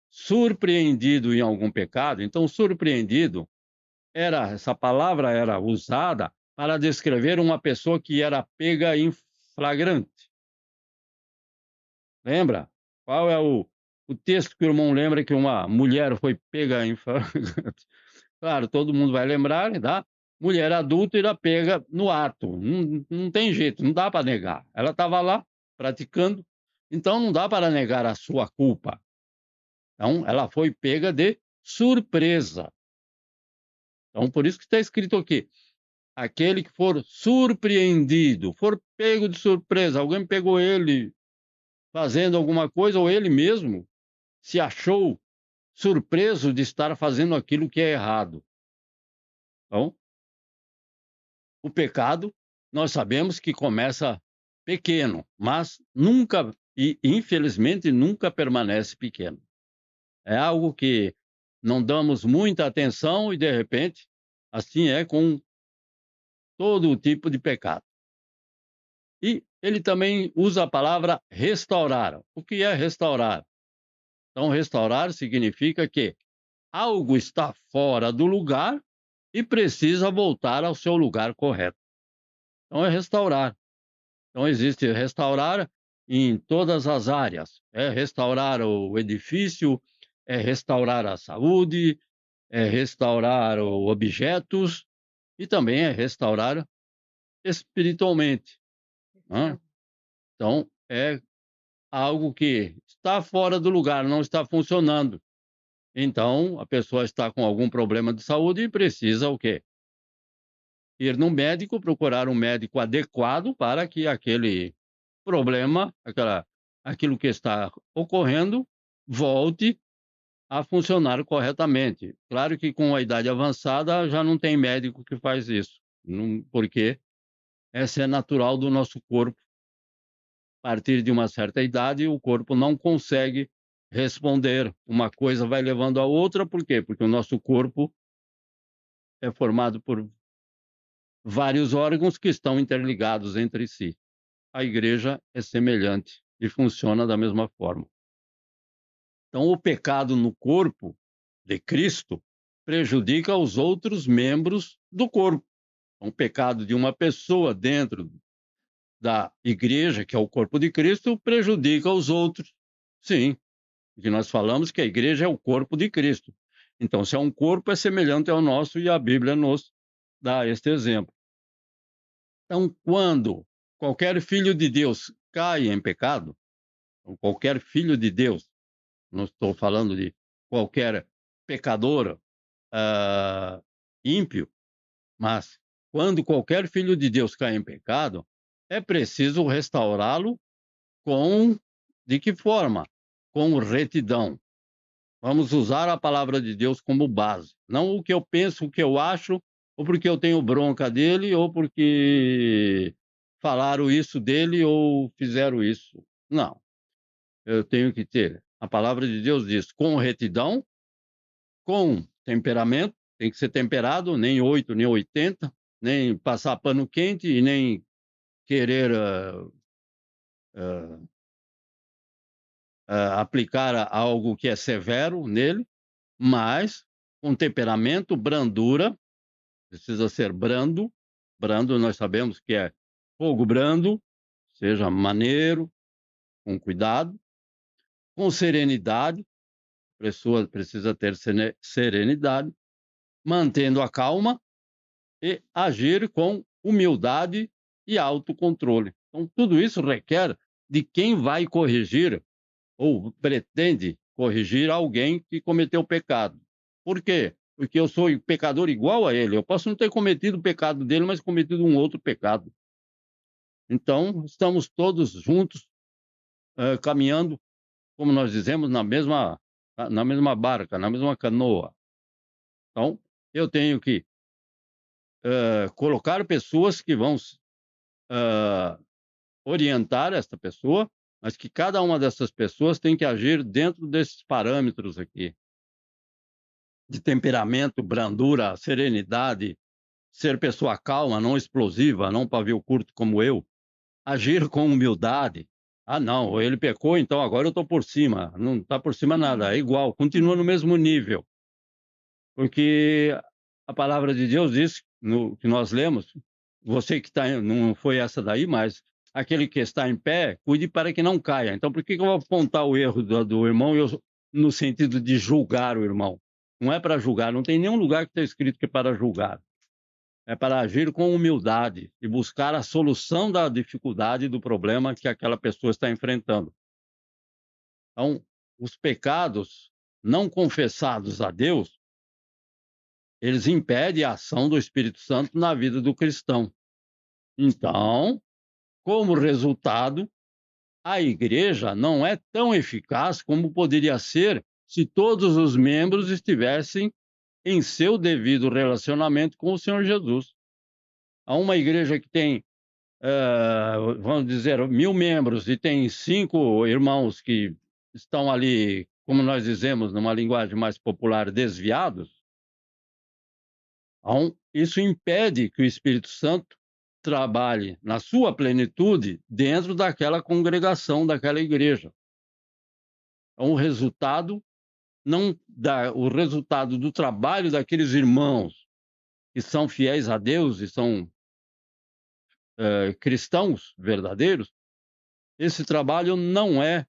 surpreendido em algum pecado, então surpreendido essa palavra era usada para descrever uma pessoa que era pega em flagrante. Lembra? Qual é o texto que o irmão lembra que uma mulher foi pega em flagrante? Claro, todo mundo vai lembrar, tá? Mulher adulta era pega no ato. Não tem jeito, não dá para negar. Ela estava lá praticando, então não dá para negar a sua culpa. Então, ela foi pega de surpresa. Então, por isso que está escrito aqui, aquele que for surpreendido, for pego de surpresa, alguém pegou ele fazendo alguma coisa, ou ele mesmo se achou surpreso de estar fazendo aquilo que é errado. Então, o pecado, nós sabemos que começa pequeno, mas nunca, e infelizmente nunca permanece pequeno. É algo que não damos muita atenção e, de repente, assim é com todo tipo de pecado. E ele também usa a palavra restaurar. O que é restaurar? Então, restaurar significa que algo está fora do lugar e precisa voltar ao seu lugar correto. Então, é restaurar. Então, existe restaurar em todas as áreas. É restaurar o edifício, é restaurar a saúde, é restaurar objetos e também é restaurar espiritualmente. Então, é algo que está fora do lugar, não está funcionando. Então, a pessoa está com algum problema de saúde e precisa o quê? Ir no médico, procurar um médico adequado para que aquele problema, aquilo que está ocorrendo, volte a funcionar corretamente. Claro que com a idade avançada já não tem médico que faz isso, porque essa é natural do nosso corpo. A partir de uma certa idade, o corpo não consegue responder. Uma coisa vai levando a outra, por quê? Porque o nosso corpo é formado por vários órgãos que estão interligados entre si. A igreja é semelhante e funciona da mesma forma. Então, o pecado no corpo de Cristo prejudica os outros membros do corpo. Então, o pecado de uma pessoa dentro da igreja, que é o corpo de Cristo, prejudica os outros. Sim, porque nós falamos que a igreja é o corpo de Cristo. Então, se é um corpo, é semelhante ao nosso e a Bíblia nos dá este exemplo. Então, quando qualquer filho de Deus cai em pecado, ou qualquer filho de Deus, não estou falando de qualquer pecador ímpio, mas quando qualquer filho de Deus cai em pecado, é preciso restaurá-lo de que forma? Com retidão. Vamos usar a palavra de Deus como base. Não o que eu penso, o que eu acho, ou porque eu tenho bronca dele, ou porque falaram isso dele ou fizeram isso. Não. Eu tenho que ter. A palavra de Deus diz com retidão, com temperamento, tem que ser temperado, nem 8, nem 80, nem passar pano quente e nem querer aplicar algo que é severo nele, mas com temperamento, brandura, precisa ser brando. Brando nós sabemos que é fogo brando, seja maneiro, com cuidado, com serenidade, a pessoa precisa ter serenidade, mantendo a calma e agir com humildade e autocontrole. Então, tudo isso requer de quem vai corrigir ou pretende corrigir alguém que cometeu pecado. Por quê? Porque eu sou pecador igual a ele. Eu posso não ter cometido o pecado dele, mas cometido um outro pecado. Então, estamos todos juntos, caminhando, como nós dizemos, na mesma barca, na mesma canoa. Então, eu tenho que colocar pessoas que vão orientar esta pessoa, mas que cada uma dessas pessoas tem que agir dentro desses parâmetros aqui, de temperamento, brandura, serenidade, ser pessoa calma, não explosiva, não pavio curto como eu, agir com humildade. Ah, não, ele pecou, então agora eu estou por cima. Não está por cima nada, é igual, continua no mesmo nível. Porque a palavra de Deus diz, no que nós lemos, você que está, não foi essa daí, mas aquele que está em pé, cuide para que não caia. Então, por que eu vou apontar o erro do irmão no sentido de julgar o irmão? Não é para julgar, não tem nenhum lugar que está escrito que é para julgar. É para agir com humildade e buscar a solução da dificuldade do problema que aquela pessoa está enfrentando. Então, os pecados não confessados a Deus, eles impedem a ação do Espírito Santo na vida do cristão. Então, como resultado, a igreja não é tão eficaz como poderia ser se todos os membros estivessem em seu devido relacionamento com o Senhor Jesus. Há uma igreja que tem, vamos dizer, 1.000 membros e tem 5 irmãos que estão ali, como nós dizemos, numa linguagem mais popular, desviados. Então, isso impede que o Espírito Santo trabalhe na sua plenitude dentro daquela congregação, daquela igreja. Então, o resultado do trabalho daqueles irmãos que são fiéis a Deus e são cristãos verdadeiros, esse trabalho não é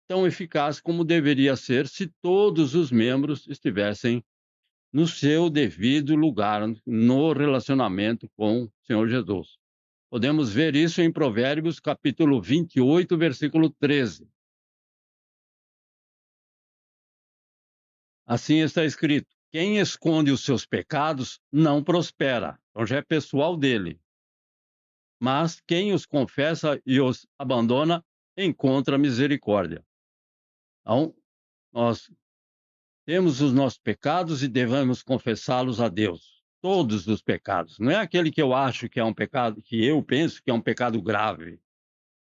tão eficaz como deveria ser se todos os membros estivessem no seu devido lugar, no relacionamento com o Senhor Jesus. Podemos ver isso em Provérbios, capítulo 28, versículo 13. Assim está escrito: quem esconde os seus pecados não prospera. Então já é pessoal dele. Mas quem os confessa e os abandona encontra misericórdia. Então, nós temos os nossos pecados e devemos confessá-los a Deus. Todos os pecados. Não é aquele que eu acho que é um pecado, que eu penso que é um pecado grave.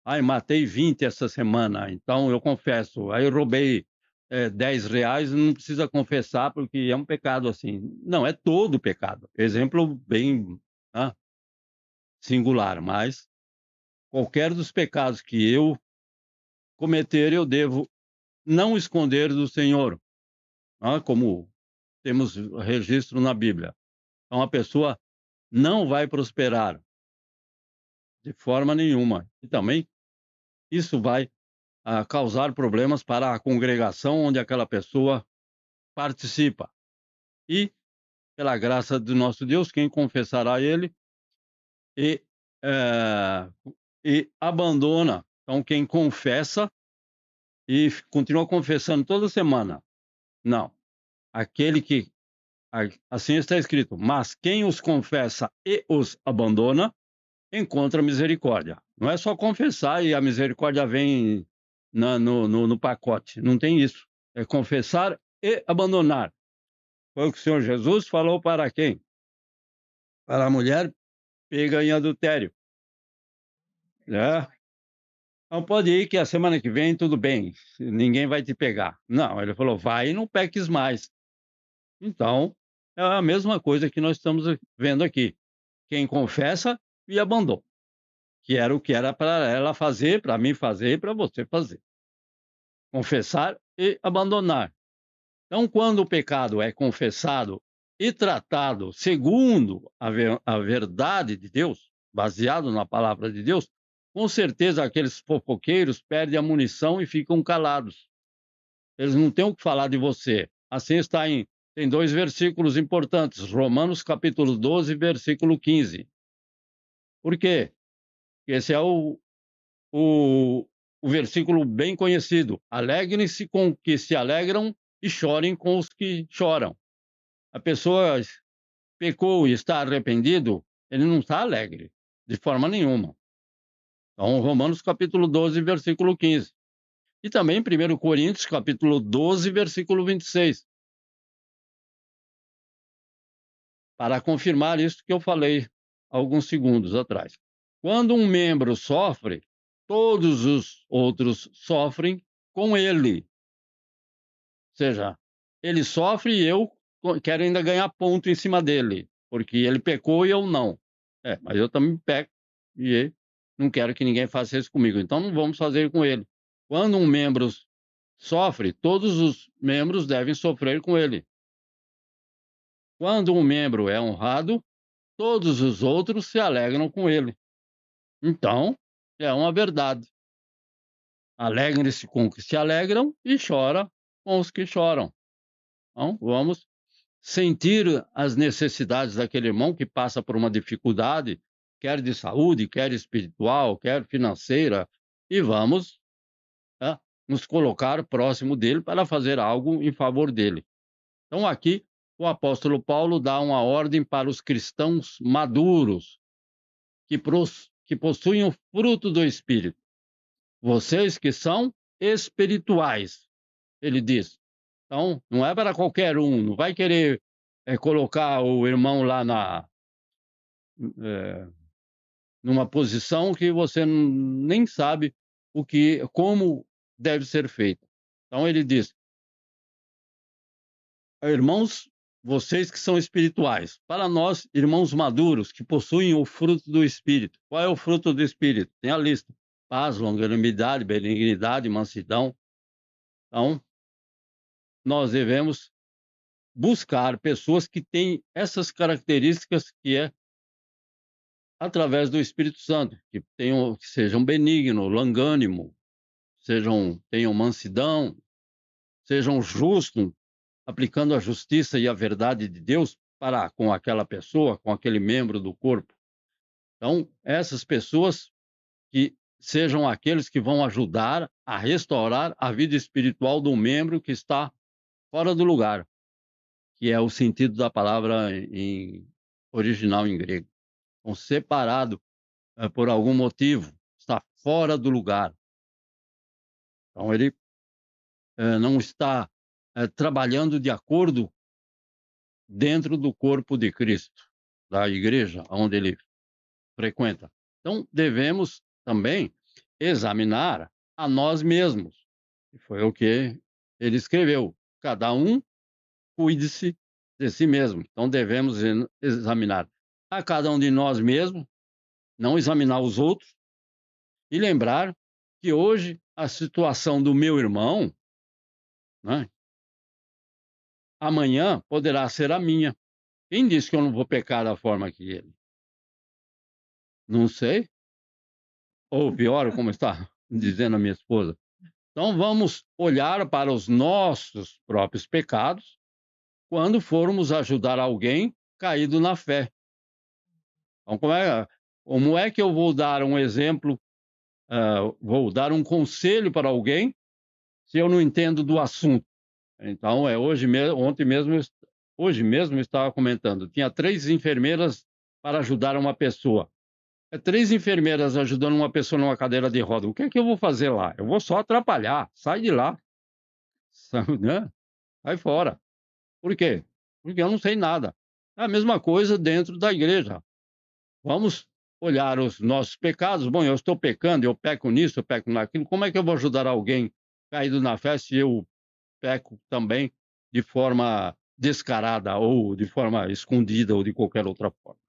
Ai, matei 20 essa semana, então eu confesso. Aí eu roubei R$10, não precisa confessar porque é um pecado assim. Não, é todo pecado. Exemplo bem singular, mas qualquer dos pecados que eu cometer, eu devo não esconder do Senhor, como temos registro na Bíblia. Então, a pessoa não vai prosperar de forma nenhuma. E também isso vai causar problemas para a congregação onde aquela pessoa participa. E, pela graça do nosso Deus, quem confessará Ele e abandona. Então, quem confessa e continua confessando toda semana. Não. Aquele que Assim está escrito: mas quem os confessa e os abandona, encontra misericórdia. Não é só confessar e a misericórdia vem no pacote. Não tem isso. É confessar e abandonar. Foi o que o Senhor Jesus falou para quem? Para a mulher pega em adultério. Né? Não pode ir que a semana que vem tudo bem, ninguém vai te pegar. Não, ele falou, vai e não peques mais. Então, é a mesma coisa que nós estamos vendo aqui. Quem confessa e abandona. Que era o que era para ela fazer, para mim fazer e para você fazer. Confessar e abandonar. Então, quando o pecado é confessado e tratado segundo a verdade de Deus, baseado na palavra de Deus, com certeza aqueles fofoqueiros perdem a munição e ficam calados. Eles não têm o que falar de você. Assim está tem 2 versículos importantes, Romanos capítulo 12, versículo 15. Por quê? Esse é o versículo bem conhecido. Alegrem-se com os que se alegram e chorem com os que choram. A pessoa pecou e está arrependido, ele não está alegre, de forma nenhuma. Então, Romanos capítulo 12, versículo 15. E também 1 Coríntios capítulo 12, versículo 26. Para confirmar isso que eu falei alguns segundos atrás. Quando um membro sofre, todos os outros sofrem com ele. Ou seja, ele sofre e eu quero ainda ganhar ponto em cima dele, porque ele pecou e eu não. Mas eu também peco e não quero que ninguém faça isso comigo, então não vamos fazer com ele. Quando um membro sofre, todos os membros devem sofrer com ele. Quando um membro é honrado, todos os outros se alegram com ele. Então, é uma verdade. Alegrem-se com os que se alegram e chora com os que choram. Então, vamos sentir as necessidades daquele irmão que passa por uma dificuldade, quer de saúde, quer espiritual, quer financeira, e vamos nos colocar próximo dele para fazer algo em favor dele. Então, aqui, o apóstolo Paulo dá uma ordem para os cristãos maduros, que possuem o fruto do Espírito. Vocês que são espirituais, ele diz. Então, não é para qualquer um, não vai querer colocar o irmão lá numa posição que você nem sabe como deve ser feito. Então, ele diz, irmãos, vocês que são espirituais, para nós, irmãos maduros, que possuem o fruto do Espírito. Qual é o fruto do Espírito? Tem a lista. Paz, longanimidade, benignidade, mansidão. Então, nós devemos buscar pessoas que têm essas características que é através do Espírito Santo, que sejam benignos, longânimo, tenham mansidão, sejam justos, aplicando a justiça e a verdade de Deus para com aquela pessoa, com aquele membro do corpo. Então, essas pessoas que sejam aqueles que vão ajudar a restaurar a vida espiritual do membro que está fora do lugar, que é o sentido da palavra original em grego. Então, separado por algum motivo, está fora do lugar. Então, ele não está trabalhando de acordo dentro do corpo de Cristo, da igreja onde ele frequenta. Então, devemos também examinar a nós mesmos. E foi o que ele escreveu. Cada um cuide-se de si mesmo. Então, devemos examinar a cada um de nós mesmos, não examinar os outros, e lembrar que hoje a situação do meu irmão, né, amanhã poderá ser a minha. Quem disse que eu não vou pecar da forma que ele? Não sei. Ou pior, como está dizendo a minha esposa. Então, vamos olhar para os nossos próprios pecados quando formos ajudar alguém caído na fé. Então, como é que eu vou dar um exemplo, vou dar um conselho para alguém se eu não entendo do assunto? Então, ontem mesmo hoje mesmo eu estava comentando, tinha 3 enfermeiras para ajudar uma pessoa. 3 enfermeiras ajudando uma pessoa numa cadeira de roda. O que é que eu vou fazer lá? Eu vou só atrapalhar. Sai de lá. Né? Sai fora. Por quê? Porque eu não sei nada. É a mesma coisa dentro da igreja. Vamos olhar os nossos pecados. Bom, eu estou pecando, eu peco nisso, eu peco naquilo. Como é que eu vou ajudar alguém caído na fé se eu peco também de forma descarada ou de forma escondida ou de qualquer outra forma?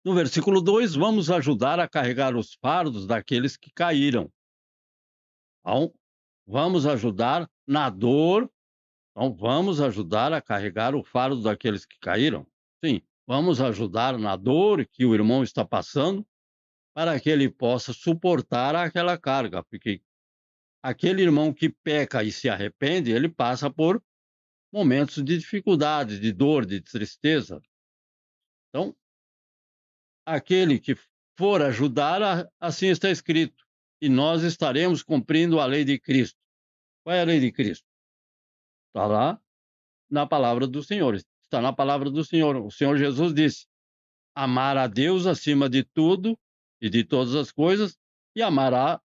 No versículo 2, vamos ajudar a carregar os fardos daqueles que caíram. Então, vamos ajudar na dor. Então, vamos ajudar a carregar o fardo daqueles que caíram? Sim, vamos ajudar na dor que o irmão está passando para que ele possa suportar aquela carga, porque aquele irmão que peca e se arrepende, ele passa por momentos de dificuldade, de dor, de tristeza. Então, aquele que for ajudar, assim está escrito, e nós estaremos cumprindo a lei de Cristo. Qual é a lei de Cristo? Está lá na palavra do Senhor. Está na palavra do Senhor. O Senhor Jesus disse: amar a Deus acima de tudo e de todas as coisas, e amar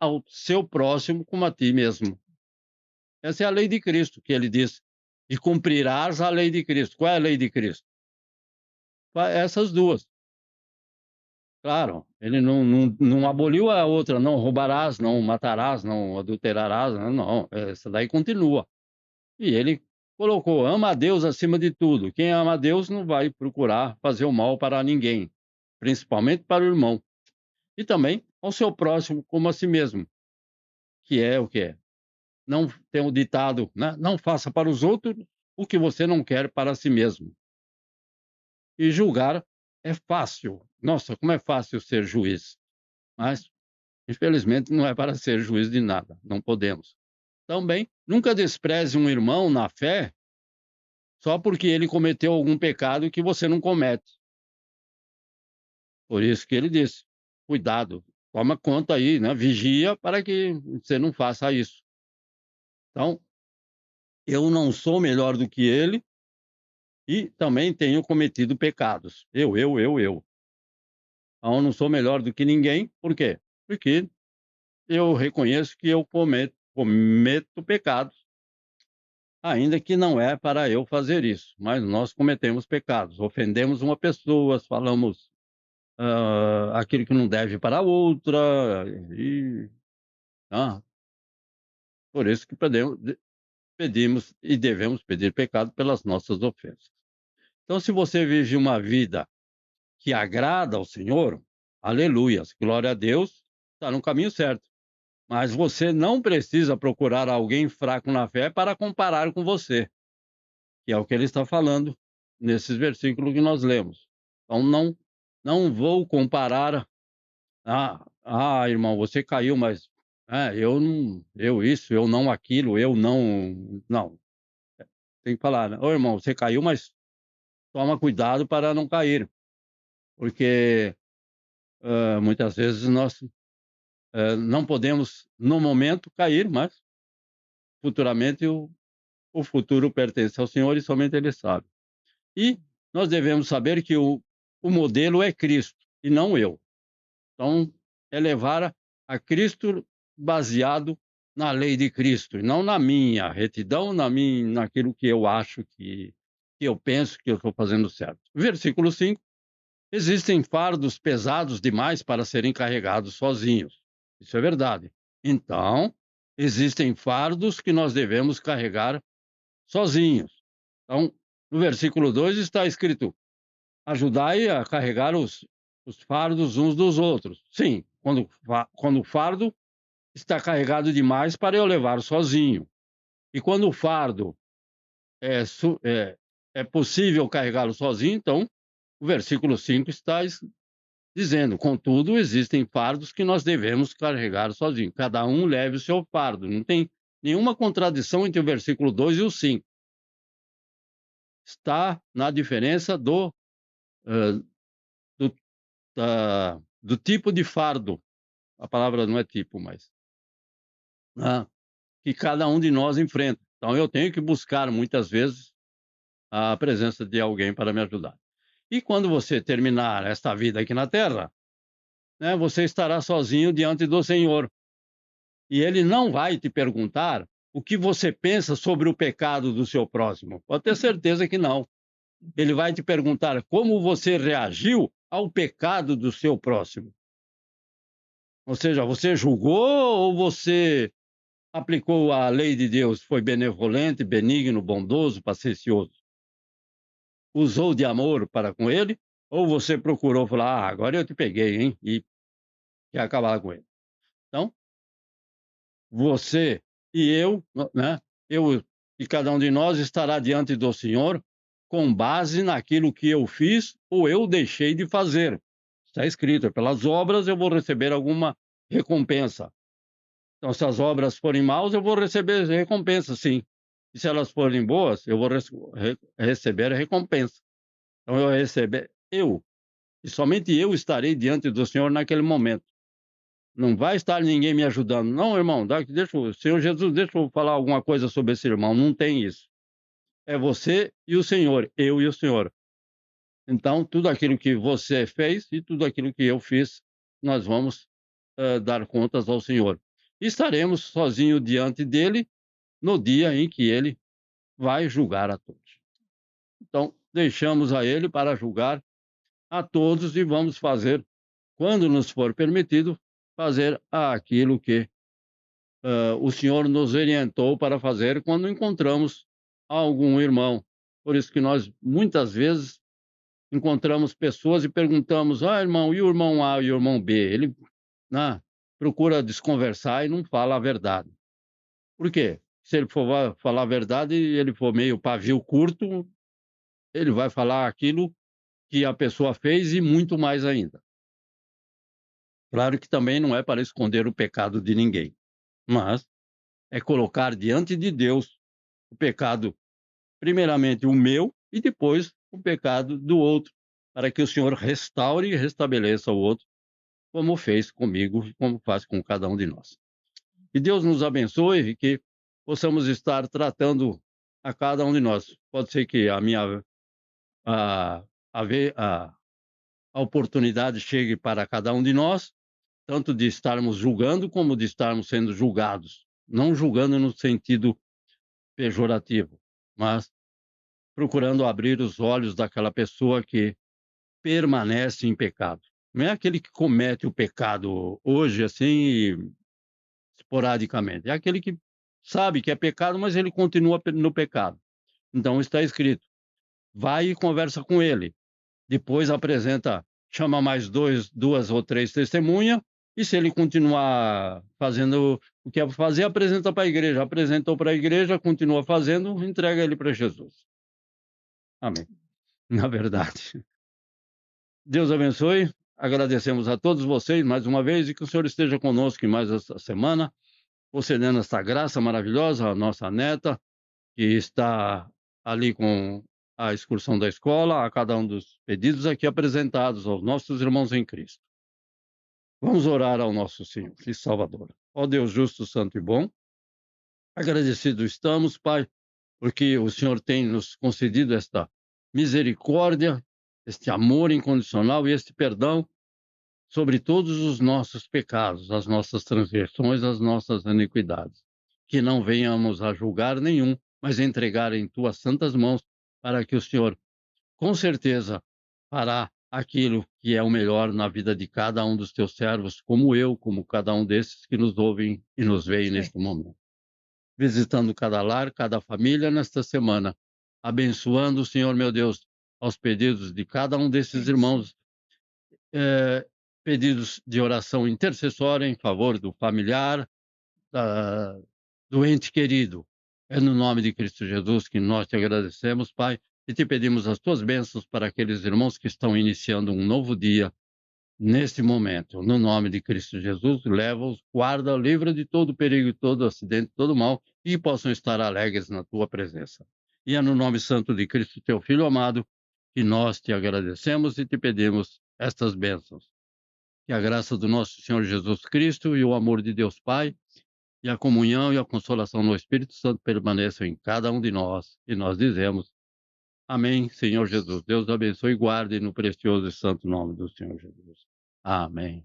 ao seu próximo como a ti mesmo. Essa é a lei de Cristo, que ele diz. E cumprirás a lei de Cristo. Qual é a lei de Cristo? Essas duas. Claro, ele não aboliu a outra, não roubarás, não matarás, não adulterarás, não, essa daí continua. E ele colocou, ama a Deus acima de tudo. Quem ama a Deus não vai procurar fazer o mal para ninguém, principalmente para o irmão. E também ao seu próximo como a si mesmo, que é o que é. Não tem o ditado, né? Não faça para os outros o que você não quer para si mesmo. E julgar é fácil. Nossa, como é fácil ser juiz. Mas, infelizmente, não é para ser juiz de nada. Não podemos. Também, nunca despreze um irmão na fé só porque ele cometeu algum pecado que você não comete. Por isso que ele disse, cuidado, toma conta aí, né? Vigia para que você não faça isso. Então, eu não sou melhor do que ele e também tenho cometido pecados. Eu. Então, eu não sou melhor do que ninguém. Por quê? Porque eu reconheço que eu cometo pecados, ainda que não é para eu fazer isso, mas nós cometemos pecados, ofendemos uma pessoa, falamos aquilo que não deve para a outra, e por isso que pedimos e devemos pedir pecado pelas nossas ofensas. Então, se você vive uma vida que agrada ao Senhor, aleluias, glória a Deus, está no caminho certo. Mas você não precisa procurar alguém fraco na fé para comparar com você, que é o que ele está falando nesses versículos que nós lemos. Então, não vou comparar. Irmão, você caiu, mas eu isso, eu não aquilo, eu não. Não. Tem que falar, né? Ô, irmão, você caiu, mas toma cuidado para não cair. Porque muitas vezes nós não podemos, no momento, cair, mas futuramente o futuro pertence ao Senhor e somente Ele sabe. E nós devemos saber que o modelo é Cristo e não eu. Então, é levar a Cristo baseado na lei de Cristo, e não na minha retidão, naquilo que eu acho que eu penso que eu estou fazendo certo. Versículo 5. Existem fardos pesados demais para serem carregados sozinhos. Isso é verdade. Então, existem fardos que nós devemos carregar sozinhos. Então, no versículo 2 está escrito: ajudai a carregar os fardos uns dos outros. Sim, quando o fardo está carregado demais para eu levar sozinho. E quando o fardo é possível carregá-lo sozinho, então o versículo 5 está dizendo: contudo, existem fardos que nós devemos carregar sozinho. Cada um leve o seu fardo. Não tem nenhuma contradição entre o versículo 2 e o 5. Está na diferença do tipo de fardo. A palavra não é tipo, mas que cada um de nós enfrenta. Então, eu tenho que buscar, muitas vezes, a presença de alguém para me ajudar. E quando você terminar esta vida aqui na Terra, né, você estará sozinho diante do Senhor. E Ele não vai te perguntar o que você pensa sobre o pecado do seu próximo. Pode ter certeza que não. Ele vai te perguntar como você reagiu ao pecado do seu próximo. Ou seja, você julgou ou você aplicou a lei de Deus, foi benevolente, benigno, bondoso, paciencioso? Usou de amor para com ele? Ou você procurou falar, agora eu te peguei, hein? E quer acabar com ele? Então, você e eu, né? Eu e cada um de nós estará diante do Senhor com base naquilo que eu fiz ou eu deixei de fazer. Está escrito, pelas obras eu vou receber alguma recompensa. Então, se as obras forem maus, eu vou receber recompensa, sim. E se elas forem boas, eu vou receber recompensa. Então, eu, e somente eu estarei diante do Senhor naquele momento. Não vai estar ninguém me ajudando. Não, irmão, Senhor Jesus, deixa eu falar alguma coisa sobre esse irmão. Não tem isso. É você e o Senhor, eu e o Senhor. Então, tudo aquilo que você fez e tudo aquilo que eu fiz, nós vamos dar contas ao Senhor. E estaremos sozinhos diante dele no dia em que ele vai julgar a todos. Então, deixamos a ele para julgar a todos e vamos fazer, quando nos for permitido, fazer aquilo que o Senhor nos orientou para fazer quando encontramos algum irmão. Por isso que nós, muitas vezes, encontramos pessoas e perguntamos, irmão, e o irmão A e o irmão B? Ele procura desconversar e não fala a verdade. Por quê? Se ele for falar a verdade e ele for meio pavio curto, ele vai falar aquilo que a pessoa fez e muito mais ainda. Claro que também não é para esconder o pecado de ninguém, mas é colocar diante de Deus o pecado, primeiramente o meu e depois o pecado do outro, para que o Senhor restaure e restabeleça o outro, como fez comigo e como faz com cada um de nós. Que Deus nos abençoe e que possamos estar tratando a cada um de nós. Pode ser que a, a oportunidade chegue para cada um de nós, tanto de estarmos julgando como de estarmos sendo julgados. Não julgando no sentido pejorativo, mas procurando abrir os olhos daquela pessoa que permanece em pecado. Não é aquele que comete o pecado hoje, assim, esporadicamente. É aquele que sabe que é pecado, mas ele continua no pecado. Então está escrito, vai e conversa com ele. Depois chama mais duas ou três testemunhas, e se ele continuar fazendo o que é fazer, apresenta para a igreja. Apresentou para a igreja, continua fazendo, entrega ele para Jesus. Amém. Na verdade. Deus abençoe. Agradecemos a todos vocês mais uma vez e que o Senhor esteja conosco em mais esta semana, concedendo esta graça maravilhosa à nossa neta, que está ali com a excursão da escola, a cada um dos pedidos aqui apresentados aos nossos irmãos em Cristo. Vamos orar ao nosso Senhor e Salvador. Ó Deus justo, santo e bom, agradecidos estamos, Pai, porque o Senhor tem nos concedido esta misericórdia, este amor incondicional e este perdão sobre todos os nossos pecados, as nossas transgressões, as nossas iniquidades. Que não venhamos a julgar nenhum, mas entregar em tuas santas mãos, para que o Senhor, com certeza, fará aquilo que é o melhor na vida de cada um dos teus servos, como eu, como cada um desses que nos ouvem e nos veem neste momento. Visitando cada lar, cada família nesta semana, abençoando o Senhor, meu Deus, aos pedidos de cada um desses irmãos, pedidos de oração intercessória em favor do familiar, do ente querido. É no nome de Cristo Jesus que nós te agradecemos, Pai, e te pedimos as tuas bênçãos para aqueles irmãos que estão iniciando um novo dia neste momento. No nome de Cristo Jesus, leva-os, guarda, livra de todo perigo, todo acidente, todo mal, e possam estar alegres na tua presença. E é no nome santo de Cristo, teu Filho amado, que nós te agradecemos e te pedimos estas bênçãos. Que a graça do nosso Senhor Jesus Cristo e o amor de Deus Pai, e a comunhão e a consolação no Espírito Santo permaneçam em cada um de nós. E nós dizemos Amém, Senhor Jesus. Deus abençoe e guarde no precioso e santo nome do Senhor Jesus. Amém.